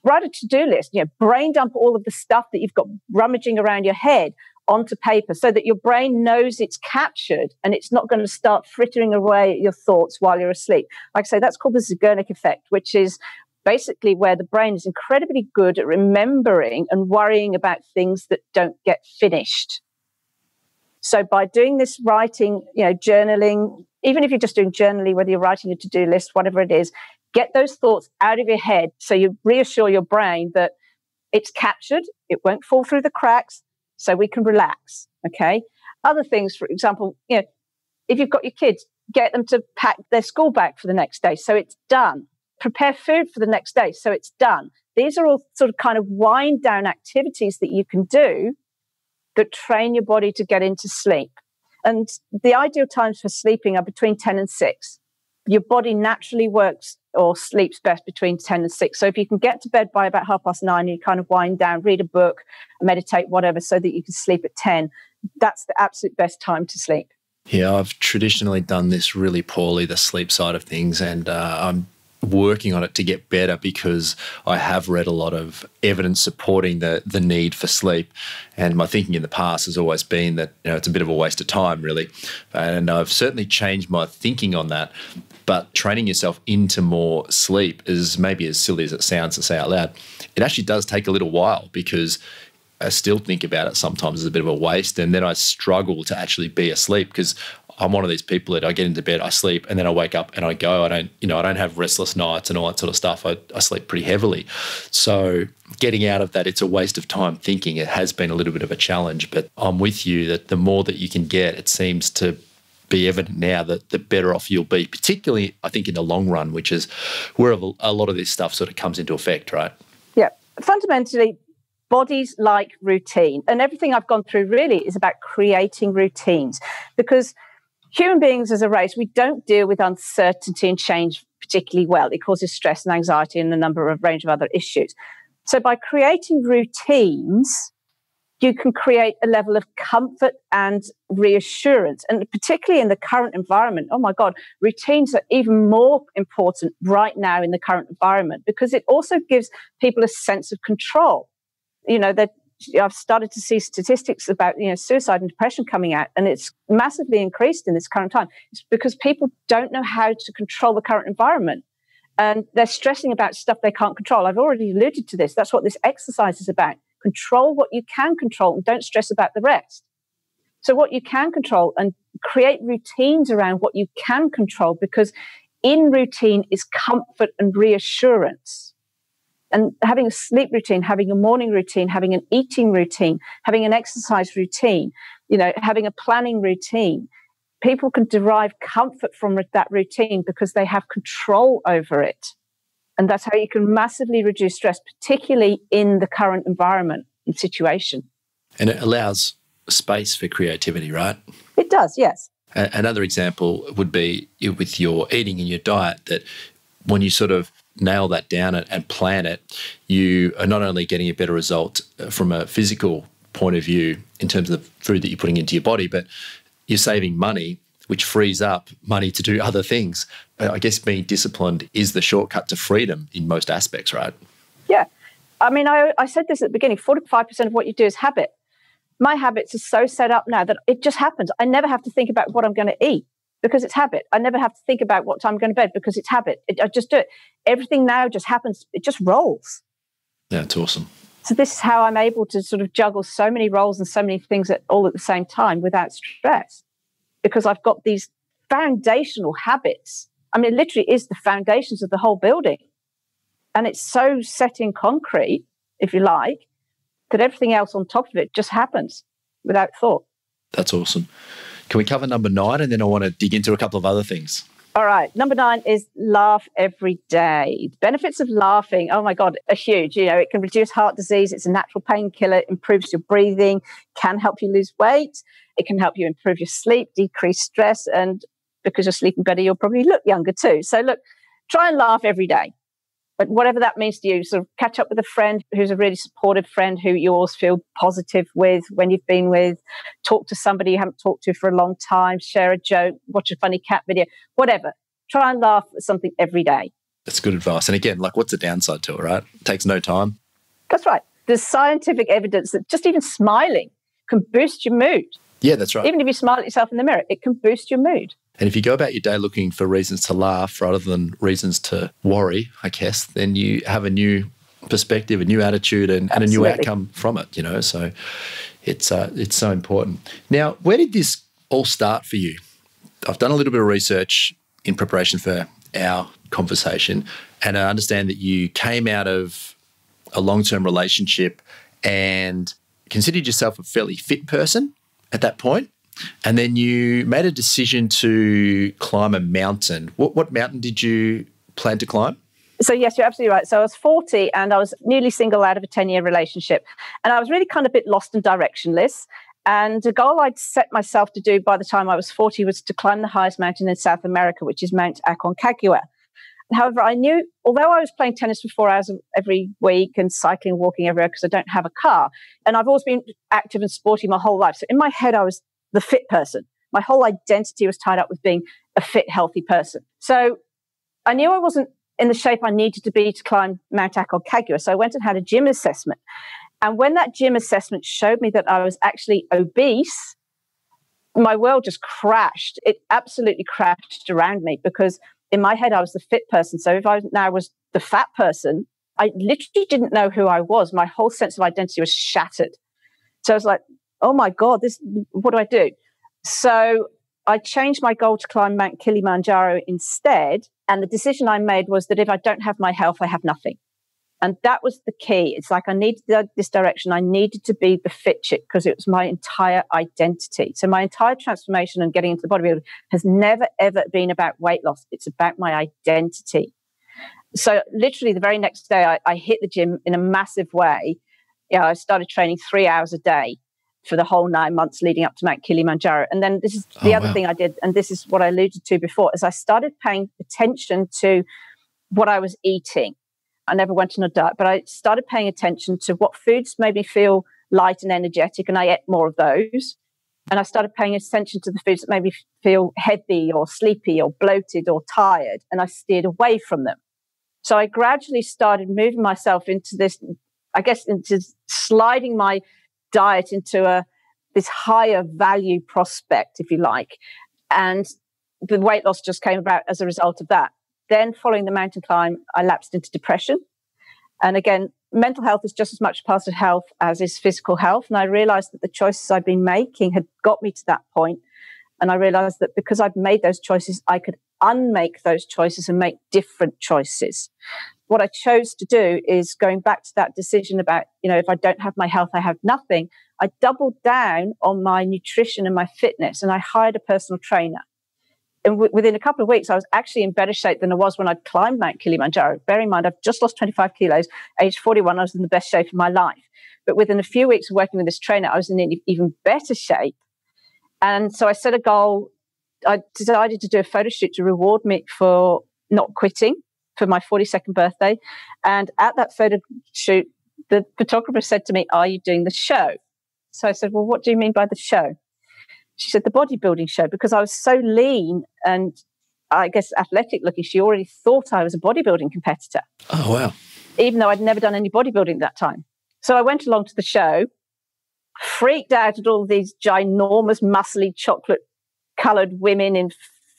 write a to-do list, brain dump all of the stuff that you've got rummaging around your head onto paper so that your brain knows it's captured and it's not going to start frittering away at your thoughts while you're asleep. Like I say, that's called the Zeigarnik effect, which is basically where the brain is incredibly good at remembering and worrying about things that don't get finished. So by doing this writing, journaling, even if you're just doing journaling, whether you're writing a to-do list, whatever it is, get those thoughts out of your head so you reassure your brain that it's captured, it won't fall through the cracks, so we can relax, okay? Other things, for example, if you've got your kids, get them to pack their school bag for the next day, so it's done. Prepare food for the next day, so it's done. These are all sort of kind of wind down activities that you can do that train your body to get into sleep. And the ideal times for sleeping are between 10 and 6. Your body naturally works or sleeps best between 10 and 6. So if you can get to bed by about 9:30, you kind of wind down, read a book, meditate, whatever, so that you can sleep at 10. That's the absolute best time to sleep. Yeah, I've traditionally done this really poorly, the sleep side of things, and I'm working on it to get better because I have read a lot of evidence supporting the need for sleep. And my thinking in the past has always been that it's a bit of a waste of time, really. And I've certainly changed my thinking on that. But training yourself into more sleep is maybe as silly as it sounds to say out loud. It actually does take a little while because I still think about it sometimes as a bit of a waste. And then I struggle to actually be asleep because I'm one of these people that I get into bed, I sleep, and then I wake up and I go. I don't have restless nights and all that sort of stuff. I sleep pretty heavily. So getting out of that, it's a waste of time thinking. It has been a little bit of a challenge, but I'm with you that the more that you can get, it seems to be evident now that the better off you'll be, particularly I think in the long run, which is where a lot of this stuff sort of comes into effect, right? Yeah. Fundamentally, bodies like routine. And everything I've gone through really is about creating routines, because human beings as a race, we don't deal with uncertainty and change particularly well. It causes stress and anxiety and a range of other issues. So by creating routines, you can create a level of comfort and reassurance. And particularly in the current environment, oh my God, routines are even more important right now in the current environment because it also gives people a sense of control. I've started to see statistics about suicide and depression coming out, and it's massively increased in this current time. It's because people don't know how to control the current environment, and they're stressing about stuff they can't control. I've already alluded to this. That's what this exercise is about. Control what you can control and don't stress about the rest. So what you can control, and create routines around what you can control, because in routine is comfort and reassurance. And having a sleep routine, having a morning routine, having an eating routine, having an exercise routine, having a planning routine, people can derive comfort from that routine because they have control over it. And that's how you can massively reduce stress, particularly in the current environment and situation. And it allows space for creativity, right? It does, yes. Another example would be with your eating and your diet, that when you sort of nail that down and plan it, you are not only getting a better result from a physical point of view in terms of the food that you're putting into your body, but you're saving money, which frees up money to do other things. I guess being disciplined is the shortcut to freedom in most aspects, right? Yeah. I mean, I said this at the beginning, 45% of what you do is habit. My habits are so set up now that it just happens. I never have to think about what I'm going to eat because it's habit. I never have to think about what time I'm going to bed because it's habit. I just do it. Everything now just happens. It just rolls. Yeah, it's awesome. So this is how I'm able to sort of juggle so many roles and so many things all at the same time without stress, because I've got these foundational habits. I mean, it literally is the foundations of the whole building. And it's so set in concrete, if you like, that everything else on top of it just happens without thought. That's awesome. Can we cover number 9? And then I want to dig into a couple of other things. All right. Number 9 is laugh every day. The benefits of laughing, oh my God, are huge. It can reduce heart disease. It's a natural painkiller, improves your breathing, can help you lose weight. It can help you improve your sleep, decrease stress. And because you're sleeping better, you'll probably look younger too. So look, try and laugh every day. But whatever that means to you, sort of catch up with a friend who's a really supportive friend who you always feel positive with when you've been with, talk to somebody you haven't talked to for a long time, share a joke, watch a funny cat video, whatever. Try and laugh at something every day. That's good advice. And again, what's the downside to it, right? It takes no time. That's right. There's scientific evidence that just even smiling can boost your mood. Yeah, that's right. Even if you smile at yourself in the mirror, it can boost your mood. And if you go about your day looking for reasons to laugh rather than reasons to worry, I guess, then you have a new perspective, a new attitude, and a new Absolutely. outcome from it, So it's so important. Now, where did this all start for you? I've done a little bit of research in preparation for our conversation, and I understand that you came out of a long-term relationship and considered yourself a fairly fit person at that point, and then you made a decision to climb a mountain. What mountain did you plan to climb? So yes, you're absolutely right. So I was 40 and I was newly single out of a 10-year relationship. And I was really kind of a bit lost and directionless. And the goal I'd set myself to do by the time I was 40 was to climb the highest mountain in South America, which is Mount Aconcagua. However, I knew, although I was playing tennis for 4 hours every week and cycling, walking everywhere because I don't have a car, and I've always been active and sporty my whole life. So in my head, I was the fit person. My whole identity was tied up with being a fit, healthy person. So I knew I wasn't in the shape I needed to be to climb Mount Aconcagua. So I went and had a gym assessment. And when that gym assessment showed me that I was actually obese, my world just crashed. It absolutely crashed around me because in my head, I was the fit person. So if I now was the fat person, I literally didn't know who I was. My whole sense of identity was shattered. So I was like, oh my God, what do I do? So I changed my goal to climb Mount Kilimanjaro instead. And the decision I made was that if I don't have my health, I have nothing. And that was the key. It's like I needed this direction. I needed to be the fit chick because it was my entire identity. So my entire transformation and getting into the bodybuilding has never, ever been about weight loss. It's about my identity. So literally the very next day, I hit the gym in a massive way. I started training 3 hours a day for the whole 9 months leading up to Mount Kilimanjaro. And then this is the other thing I did, and this is what I alluded to before, is I started paying attention to what I was eating. I never went on a diet, but I started paying attention to what foods made me feel light and energetic, and I ate more of those. And I started paying attention to the foods that made me feel heavy or sleepy or bloated or tired, and I steered away from them. So I gradually started moving myself into this, I guess, into sliding my diet into this higher value prospect, if you like. And the weight loss just came about as a result of that. Then following the mountain climb, I lapsed into depression. And again, mental health is just as much part of health as is physical health. And I realized that the choices I'd been making had got me to that point. And I realized that because I'd made those choices, I could unmake those choices and make different choices. What I chose to do is going back to that decision about, if I don't have my health, I have nothing. I doubled down on my nutrition and my fitness, and I hired a personal trainer. And within a couple of weeks, I was actually in better shape than I was when I'd climbed Mount Kilimanjaro. Bear in mind, I've just lost 25 kilos. Age 41, I was in the best shape of my life. But within a few weeks of working with this trainer, I was in even better shape. And so I set a goal. I decided to do a photo shoot to reward me for not quitting for my 42nd birthday. And at that photo shoot, the photographer said to me, "Are you doing the show?" So I said, "Well, what do you mean by the show?" She said, "The bodybuilding show," because I was so lean and I guess athletic looking. She already thought I was a bodybuilding competitor. Oh, wow. Even though I'd never done any bodybuilding at that time. So I went along to the show, freaked out at all these ginormous, muscly, chocolate-coloured women in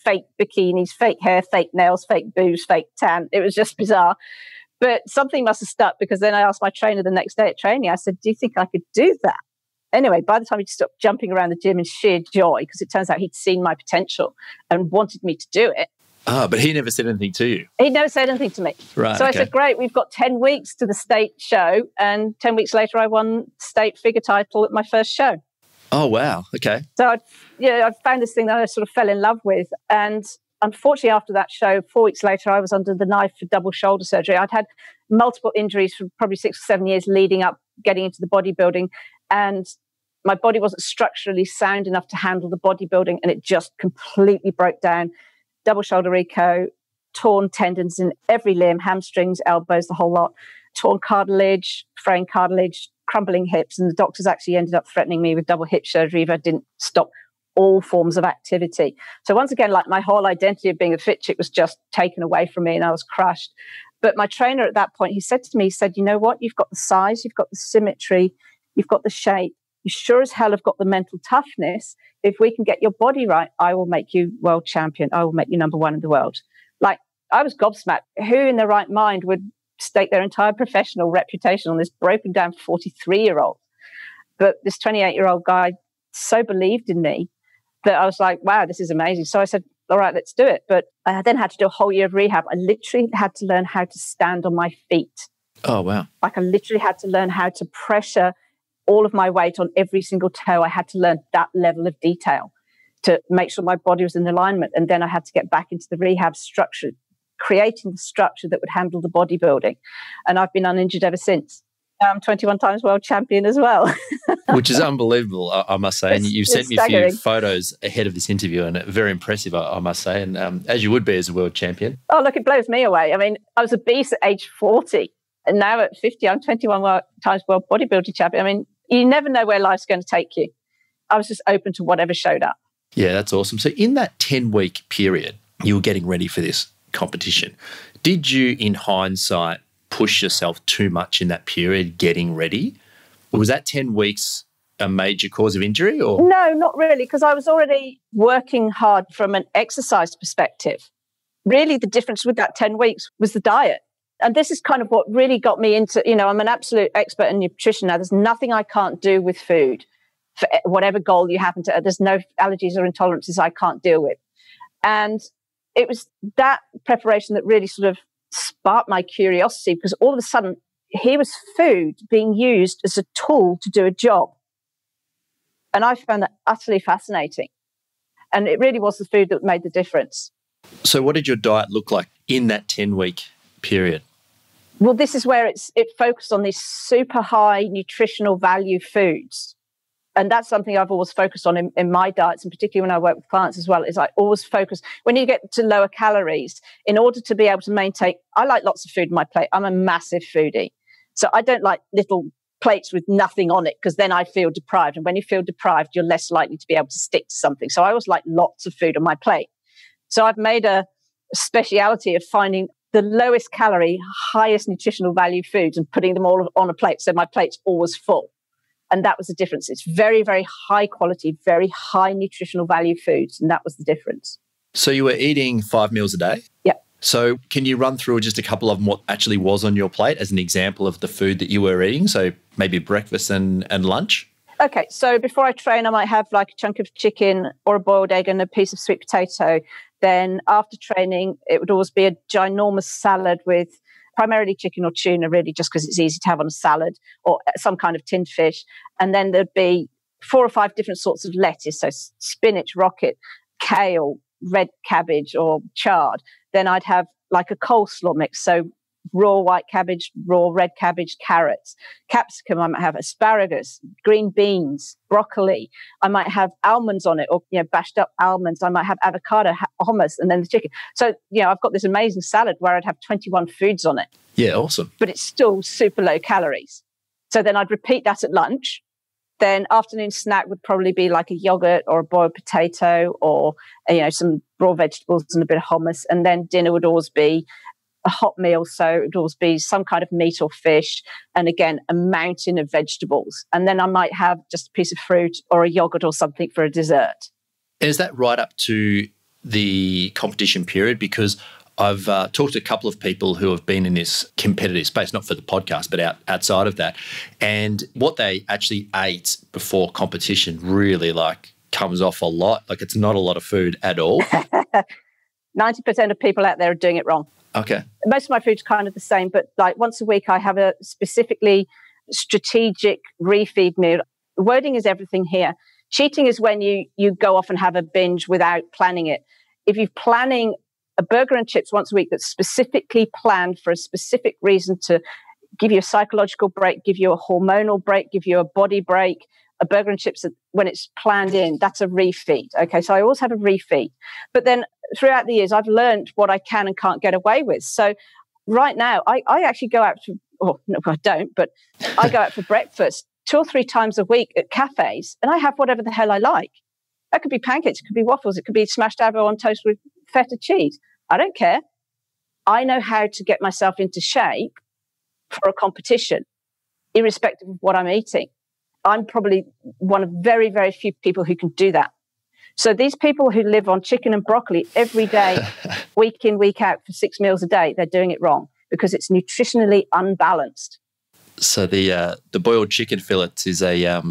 fake bikinis, fake hair, fake nails, fake boobs, fake tan. It was just bizarre. But something must have stuck because then I asked my trainer the next day at training, I said, "Do you think I could do that?" Anyway, by the time he'd stopped jumping around the gym in sheer joy, because it turns out he'd seen my potential and wanted me to do it. But he never said anything to you? He never said anything to me. Right. So I said, "Great, we've got 10 weeks to the state show." And 10 weeks later, I won state figure title at my first show. Oh, wow. Okay. So I found this thing that I sort of fell in love with. And unfortunately, after that show, 4 weeks later, I was under the knife for double shoulder surgery. I'd had multiple injuries for probably 6 or 7 years leading up, getting into the bodybuilding. And my body wasn't structurally sound enough to handle the bodybuilding. And it just completely broke down. Double shoulder reco, torn tendons in every limb, hamstrings, elbows, the whole lot, torn cartilage, fraying cartilage, crumbling hips. And the doctors actually ended up threatening me with double hip surgery if I didn't stop all forms of activity. So once again, like my whole identity of being a fit chick was just taken away from me and I was crushed. But my trainer at that point, he said to me, "You know what? You've got the size, you've got the symmetry, you've got the shape. You sure as hell have got the mental toughness. If we can get your body right, I will make you world champion. I will make you number one in the world." Like, I was gobsmacked. Who in their right mind would stake their entire professional reputation on this broken down 43-year-old. But this 28-year-old guy so believed in me that I was like, wow, this is amazing. So I said, all right, let's do it. But I then had to do a whole year of rehab. I literally had to learn how to stand on my feet. Oh, wow. Like I literally had to learn how to pressure all of my weight on every single toe. I had to learn that level of detail to make sure my body was in alignment. And then I had to get back into the rehab structure, creating the structure that would handle the bodybuilding. And I've been uninjured ever since. I'm 21 times world champion as well. Which is unbelievable, I must say. And you've sent me a few photos ahead of this interview, and very impressive, I must say. And as you would be as a world champion. Oh, look, it blows me away. I mean, I was obese at age 40, and now at 50, I'm 21 times world bodybuilding champion. I mean, you never know where life's going to take you. I was just open to whatever showed up. Yeah, that's awesome. So in that 10-week period, you were getting ready for this competition. Did you, in hindsight, push yourself too much in that period getting ready? Was that 10 weeks a major cause of injury? Or no, not really, because I was already working hard from an exercise perspective. Really, the difference with that 10 weeks was the diet. And this is kind of what really got me into, I'm an absolute expert in nutrition now. There's nothing I can't do with food for whatever goal you happen to. There's no allergies or intolerances I can't deal with. And it was that preparation that really sort of sparked my curiosity, because all of a sudden here was food being used as a tool to do a job. And I found that utterly fascinating. And it really was the food that made the difference. So what did your diet look like in that 10-week period? Well, this is where it focused on these super high nutritional value foods. And that's something I've always focused on in my diets, and particularly when I work with clients as well, is I always focus, when you get to lower calories, in order to be able to maintain, I like lots of food on my plate. I'm a massive foodie. So I don't like little plates with nothing on it, because then I feel deprived. And when you feel deprived, you're less likely to be able to stick to something. So I always like lots of food on my plate. So I've made a speciality of finding the lowest calorie, highest nutritional value foods and putting them all on a plate. So my plate's always full. And that was the difference. It's very, very high quality, very high nutritional value foods. And that was the difference. So you were eating 5 meals a day? Yeah. So can you run through just a couple of them, what actually was on your plate as an example of the food that you were eating? So maybe breakfast and lunch? Okay. So before I train, I might have like a chunk of chicken or a boiled egg and a piece of sweet potato. Then after training, it would always be a ginormous salad with primarily chicken or tuna, really, just because it's easy to have on a salad, or some kind of tinned fish. And then there'd be 4 or 5 different sorts of lettuce, so spinach, rocket, kale, red cabbage, or chard. Then I'd have like a coleslaw mix, so raw white cabbage, raw red cabbage, carrots, capsicum. I might have asparagus, green beans, broccoli. I might have almonds on it, or bashed up almonds. I might have avocado, hummus, and then the chicken. So I've got this amazing salad where I'd have 21 foods on it. Yeah, awesome. But it's still super low calories. So then I'd repeat that at lunch. Then afternoon snack would probably be like a yogurt or a boiled potato, or some raw vegetables and a bit of hummus. And then dinner would always be a hot meal, so it would always be some kind of meat or fish, and again a mountain of vegetables. And then I might have just a piece of fruit or a yogurt or something for a dessert. And is that right up to the competition period? Because I've talked to a couple of people who have been in this competitive space, not for the podcast, but outside of that, and what they actually ate before competition really comes off a lot. Like, it's not a lot of food at all. 90% of people out there are doing it wrong. Okay. Most of my food's kind of the same, but like once a week I have a specifically strategic refeed meal. Wording is everything here. Cheating is when you go off and have a binge without planning it. If you're planning a burger and chips once a week that's specifically planned for a specific reason to give you a psychological break, give you a hormonal break, give you a body break, a burger and chips, when it's planned in, that's a refeed. Okay, so I always have a refeed. But then throughout the years, I've learned what I can and can't get away with. So right now, I actually go out no, I don't, but I go out for breakfast 2 or 3 times a week at cafes, and I have whatever the hell I like. That could be pancakes, it could be waffles, it could be smashed avocado on toast with feta cheese. I don't care. I know how to get myself into shape for a competition, irrespective of what I'm eating. I'm probably one of very, very few people who can do that. So these people who live on chicken and broccoli every day, week in, week out for 6 meals a day, they're doing it wrong, because it's nutritionally unbalanced. So the boiled chicken fillets is a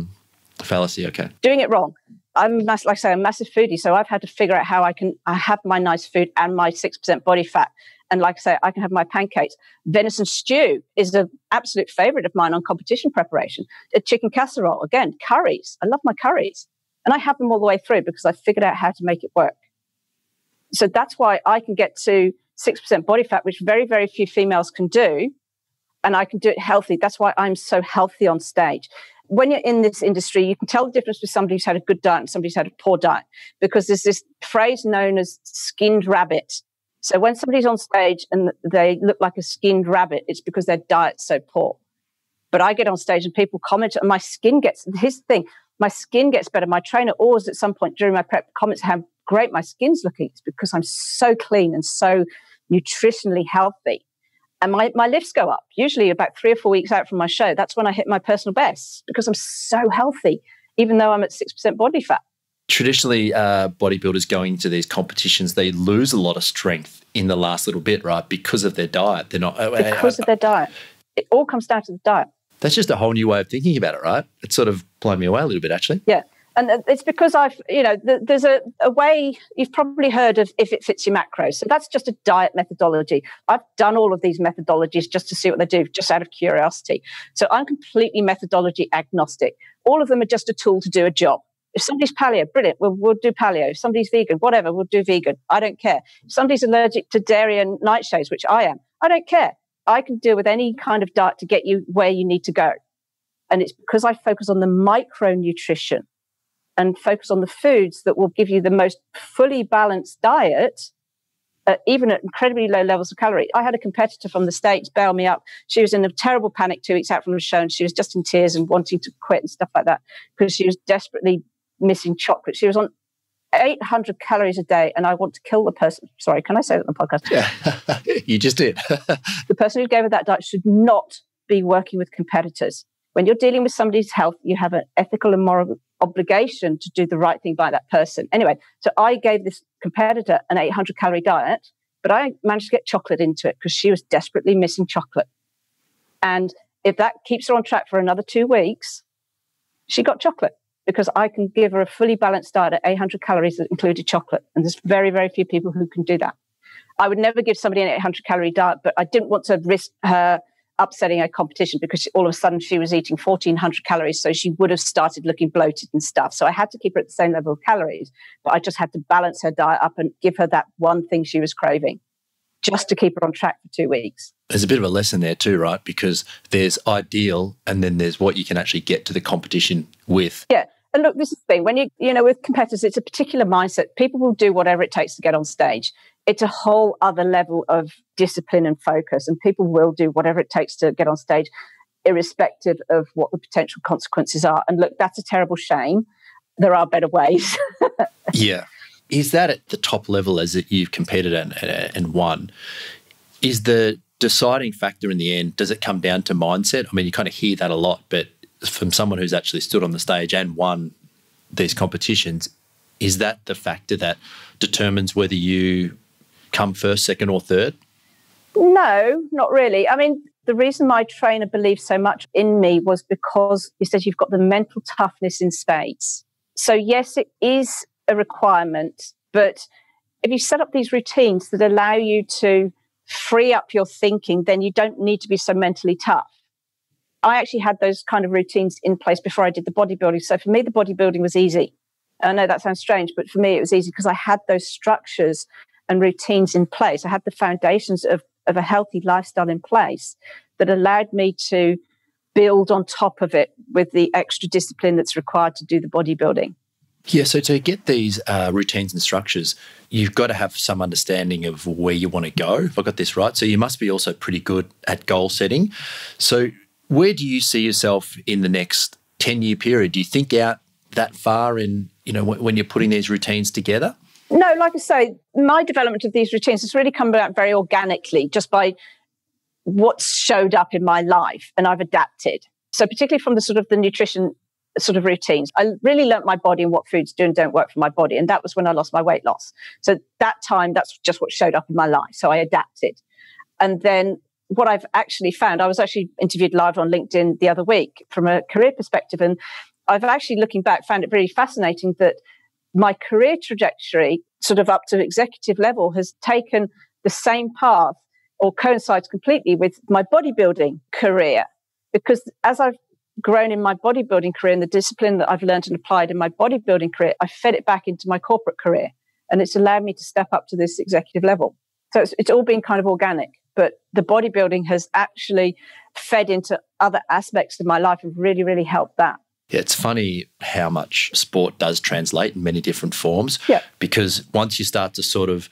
fallacy, okay. Doing it wrong. I'm, like I say, a massive foodie, so I've had to figure out how I have my nice food and my 6% body fat. And like I say, I can have my pancakes. Venison stew is an absolute favorite of mine on competition preparation. A chicken casserole, again, curries. I love my curries. And I have them all the way through because I figured out how to make it work. So that's why I can get to 6% body fat, which very, very few females can do. And I can do it healthy. That's why I'm so healthy on stage. When you're in this industry, you can tell the difference between somebody who's had a good diet and somebody who's had a poor diet, because there's this phrase known as skinned rabbit. So when somebody's on stage and they look like a skinned rabbit, it's because their diet's so poor. But I get on stage and people comment, and my skin gets, here's the thing, my skin gets better. My trainer always at some point during my prep comments how great my skin's looking. It's because I'm so clean and so nutritionally healthy. And my lifts go up, usually about 3 or 4 weeks out from my show. That's when I hit my personal best because I'm so healthy, even though I'm at 6% body fat. Traditionally, bodybuilders going into these competitions, they lose a lot of strength in the last little bit, right? Because of their diet. They're not because of their diet. It all comes down to the diet. That's just a whole new way of thinking about it, right? It's sort of blown me away a little bit, actually. Yeah. And it's because there's a way, you've probably heard of if it fits your macros. So that's just a diet methodology. I've done all of these methodologies just to see what they do, just out of curiosity. So I'm completely methodology agnostic. All of them are just a tool to do a job. If somebody's paleo, brilliant, we'll do paleo. If somebody's vegan, whatever, we'll do vegan. I don't care. If somebody's allergic to dairy and nightshades, which I am, I don't care. I can deal with any kind of diet to get you where you need to go. And it's because I focus on the micronutrition and focus on the foods that will give you the most fully balanced diet, even at incredibly low levels of calorie. I had a competitor from the States bail me up. She was in a terrible panic 2 weeks out from the show, and she was just in tears and wanting to quit and stuff like that because she was desperately missing chocolate. She was on 800 calories a day, and I want to kill the person. Sorry, can I say that on the podcast? Yeah, you just did. The person who gave her that diet should not be working with competitors. When you're dealing with somebody's health, you have an ethical and moral obligation to do the right thing by that person. Anyway, so I gave this competitor an 800 calorie diet, but I managed to get chocolate into it because she was desperately missing chocolate. And if that keeps her on track for another 2 weeks, she got chocolate because I can give her a fully balanced diet at 800 calories that included chocolate. And there's very, very few people who can do that. I would never give somebody an 800 calorie diet, but I didn't want to risk her upsetting a competition because all of a sudden she was eating 1,400 calories, so she would have started looking bloated and stuff. So I had to keep her at the same level of calories, but I just had to balance her diet up and give her that one thing she was craving just to keep her on track for 2 weeks. There's a bit of a lesson there too, right? Because there's ideal and then there's what you can actually get to the competition with. Yeah. And look, this is the thing. When with competitors, it's a particular mindset. People will do whatever it takes to get on stage. It's a whole other level of discipline and focus, and people will do whatever it takes to get on stage, irrespective of what the potential consequences are. And look, that's a terrible shame. There are better ways. Yeah. Is that at the top level as you've competed and won? Is the deciding factor in the end, does it come down to mindset? I mean, you kind of hear that a lot, but from someone who's actually stood on the stage and won these competitions, is that the factor that determines whether you come first, second or third? No, not really. I mean, the reason my trainer believed so much in me was because he said you've got the mental toughness in spades. So yes, it is a requirement, but if you set up these routines that allow you to free up your thinking, then you don't need to be so mentally tough. I actually had those kind of routines in place before I did the bodybuilding. So for me, the bodybuilding was easy. I know that sounds strange, but for me, it was easy because I had those structures and routines in place. I had the foundations of a healthy lifestyle in place that allowed me to build on top of it with the extra discipline that's required to do the bodybuilding. Yeah, so to get these routines and structures, you've got to have some understanding of where you want to go, if I got this right. So you must be also pretty good at goal setting. So where do you see yourself in the next 10-year period? Do you think out that far in, when you're putting these routines together? No, like I say, my development of these routines has really come about very organically, just by what showed up in my life, and I've adapted. So particularly from the nutrition sort of routines, I really learnt my body and what foods do and don't work for my body. And that was when I lost my weight loss. So that time, that's just what showed up in my life. So I adapted. And then what I've actually found, I was actually interviewed live on LinkedIn the other week from a career perspective. And I've actually, looking back, found it really fascinating that my career trajectory, sort of up to executive level, has taken the same path or coincides completely with my bodybuilding career. Because as I've grown in my bodybuilding career and the discipline that I've learned and applied in my bodybuilding career, I fed it back into my corporate career. And it's allowed me to step up to this executive level. So it's all been kind of organic. But the bodybuilding has actually fed into other aspects of my life and really, really helped that. Yeah, it's funny how much sport does translate in many different forms. Yeah. Because once you start to sort of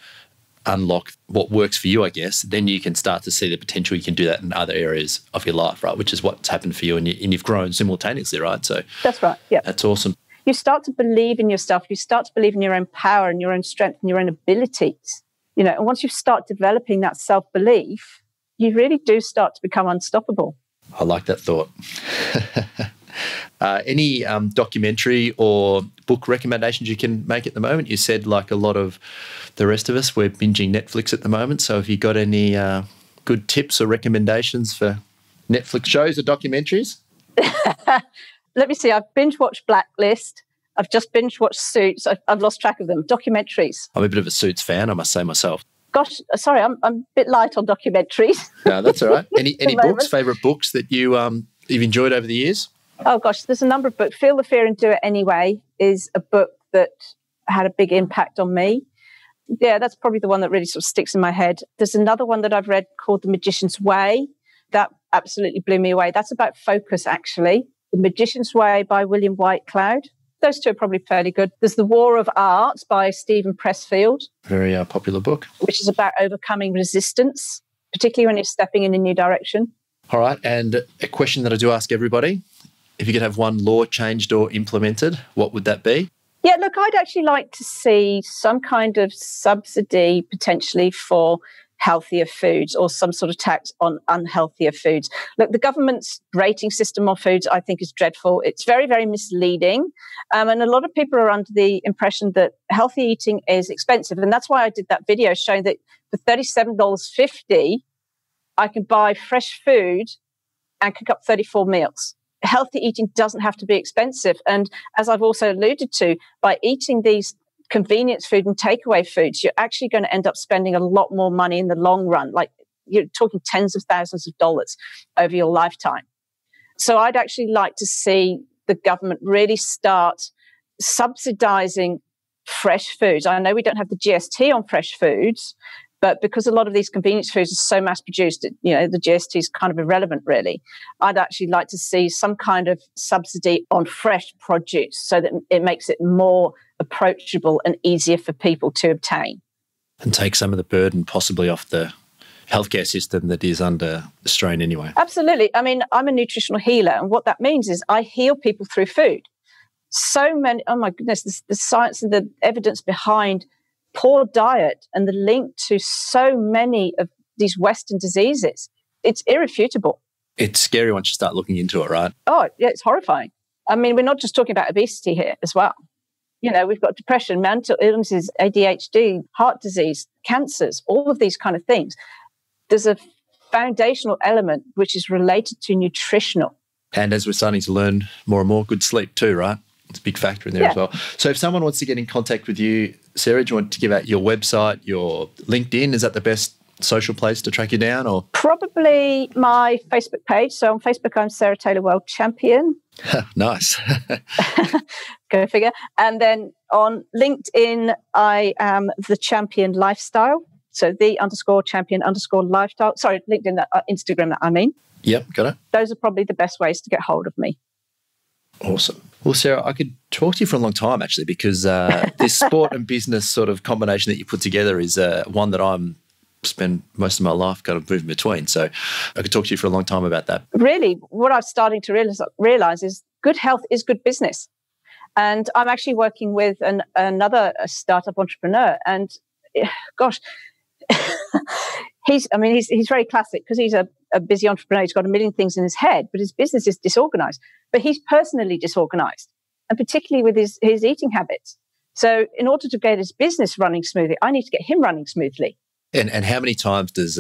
unlock what works for you, I guess, then you can start to see the potential you can do that in other areas of your life, right? Which is what's happened for you, and you've grown simultaneously, right? So that's right. Yeah. That's awesome. You start to believe in yourself. You start to believe in your own power and your own strength and your own abilities. You know, and once you start developing that self-belief, you really do start to become unstoppable. I like that thought. Any documentary or book recommendations you can make at the moment? You said, like a lot of the rest of us, we're binging Netflix at the moment. So have you got any good tips or recommendations for Netflix shows or documentaries? Let me see. I've binge-watched Blacklist. I've just binge-watched Suits. I've lost track of them. Documentaries. I'm a bit of a Suits fan, I must say myself. Gosh, sorry, I'm a bit light on documentaries. No, that's all right. Any books, favourite books that you've enjoyed over the years? Oh, gosh, there's a number of books. Feel the Fear and Do It Anyway is a book that had a big impact on me. Yeah, that's probably the one that really sort of sticks in my head. There's another one that I've read called The Magician's Way. That absolutely blew me away. That's about focus, actually. The Magician's Way by William Whitecloud. Those two are probably fairly good. There's The War of Art by Stephen Pressfield. Very popular book. Which is about overcoming resistance, particularly when you're stepping in a new direction. All right. And a question that I do ask everybody, if you could have one law changed or implemented, what would that be? Yeah, look, I'd actually like to see some kind of subsidy potentially for healthier foods or some sort of tax on unhealthier foods. Look, the government's rating system on foods, I think, is dreadful. It's very, very misleading. And a lot of people are under the impression that healthy eating is expensive. And that's why I did that video showing that for $37.50, I can buy fresh food and cook up 34 meals. Healthy eating doesn't have to be expensive. And as I've also alluded to, by eating these convenience food and takeaway foods, you're actually going to end up spending a lot more money in the long run. Like, you're talking tens of thousands of dollars over your lifetime. So I'd actually like to see the government really start subsidizing fresh foods. I know we don't have the GST on fresh foods, but because a lot of these convenience foods are so mass produced, you know, the GST is kind of irrelevant, really. I'd actually like to see some kind of subsidy on fresh produce so that it makes it more approachable and easier for people to obtain. And take some of the burden possibly off the healthcare system that is under strain anyway. Absolutely. I mean, I'm a nutritional healer, and what that means is I heal people through food. So many, oh my goodness, the science and the evidence behind poor diet and the link to so many of these Western diseases, it's irrefutable. It's scary once you start looking into it, right? Oh, yeah, it's horrifying. I mean, we're not just talking about obesity here as well. You know, we've got depression, mental illnesses, ADHD, heart disease, cancers, all of these kind of things. There's a foundational element which is related to nutritional. And as we're starting to learn more and more, good sleep too, right? It's a big factor in there as well. So if someone wants to get in contact with you, Sarah, do you want to give out your website, your LinkedIn? Is that the best social place to track you down? Or probably my Facebook page. So on Facebook, I'm Sarah Taylor World Champion. Nice. Go figure. And then on LinkedIn, I am the Champion Lifestyle. So the_champion_lifestyle. Sorry, LinkedIn, Instagram, I mean. Yep, got it. Those are probably the best ways to get hold of me. Awesome. Well, Sarah, I could talk to you for a long time, actually, because this sport and business sort of combination that you put together is one that I'm spend most of my life kind of moving between. So I could talk to you for a long time about that. Really, what I'm starting to realize is good health is good business. And I'm actually working with another startup entrepreneur. And gosh, he's very classic because he's a busy entrepreneur. He's got a million things in his head, but his business is disorganized. But he's personally disorganized, and particularly with his eating habits. So in order to get his business running smoothly, I need to get him running smoothly. And how many times does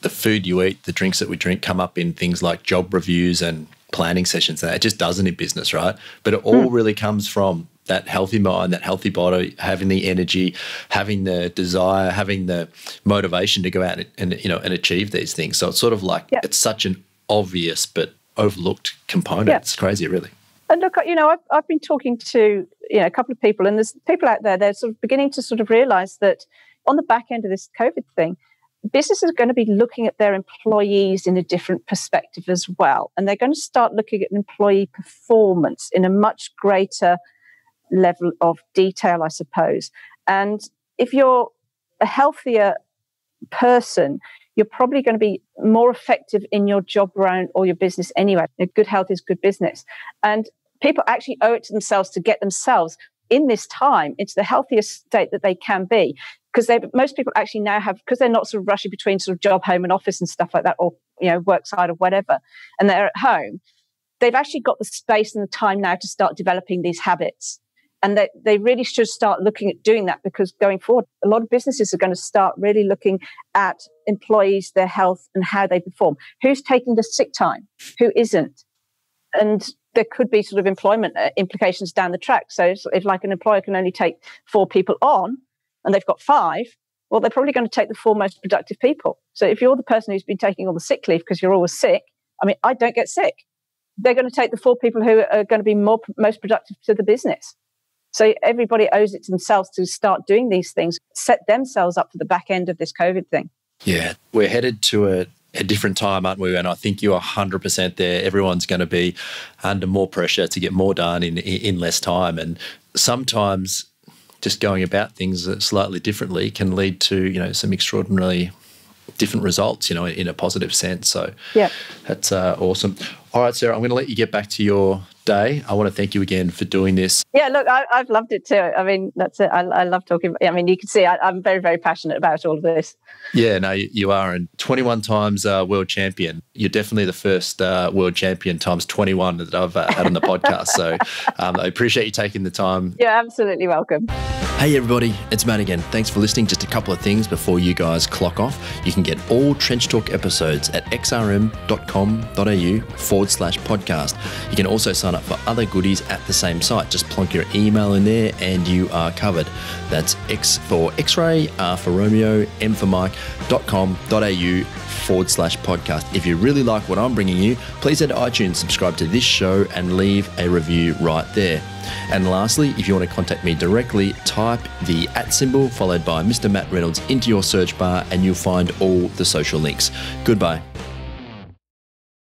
the food you eat, the drinks that we drink come up in things like job reviews and planning sessions. And it just doesn't in business, right? But it all really comes from that healthy mind, that healthy body, having the energy, having the desire, having the motivation to go out and achieve these things. So it's sort of like it's such an obvious but overlooked component. It's crazy, really. And look, I've been talking to a couple of people, and there's people out there. They're sort of beginning to sort of realise that on the back end of this COVID thing, businesses are going to be looking at their employees in a different perspective as well, and they're going to start looking at employee performance in a much greater level of detail, I suppose. And if you're a healthier person, you're probably going to be more effective in your job around or your business anyway. Good health is good business. And people actually owe it to themselves to get themselves in this time into the healthiest state that they can be. Because most people actually now have, because they're not sort of rushing between sort of job, home and office and stuff like that, or, work side or whatever, and they're at home, they've actually got the space and the time now to start developing these habits. And they really should start looking at doing that, because going forward, a lot of businesses are going to start really looking at employees, their health and how they perform. Who's taking the sick time? Who isn't? And there could be sort of employment implications down the track. So if like an employer can only take 4 people on and they've got 5, well, they're probably going to take the 4 most productive people. So if you're the person who's been taking all the sick leave because you're always sick, I don't get sick. They're going to take the 4 people who are going to be most productive to the business. So everybody owes it to themselves to start doing these things, set themselves up for the back end of this COVID thing. Yeah, we're headed to a different time, aren't we? And I think you're 100% there. Everyone's going to be under more pressure to get more done in less time. And sometimes just going about things slightly differently can lead to, some extraordinarily different results, in a positive sense. So that's awesome. All right, Sarah, I'm going to let you get back to your day. I want to thank you again for doing this. Yeah, look, I've loved it too. That's it. I love talking. You can see I'm very, very passionate about all of this. Yeah, no, you are. And 21 times world champion. You're definitely the first world champion times 21 that I've had on the podcast. So I appreciate you taking the time. You're absolutely welcome. Hey everybody, it's Matt again. Thanks for listening. Just a couple of things before you guys clock off. You can get all Trench Talk episodes at xrm.com.au/podcast. You can also sign up for other goodies at the same site. Just plonk your email in there and you are covered. That's X for X-ray, R for Romeo, M for Mike.com.au/podcast. If you really like what I'm bringing you, please head to iTunes, subscribe to this show and leave a review right there. And lastly, if you want to contact me directly, type the @ symbol followed by Mr. Matt Reynolds into your search bar and you'll find all the social links. Goodbye.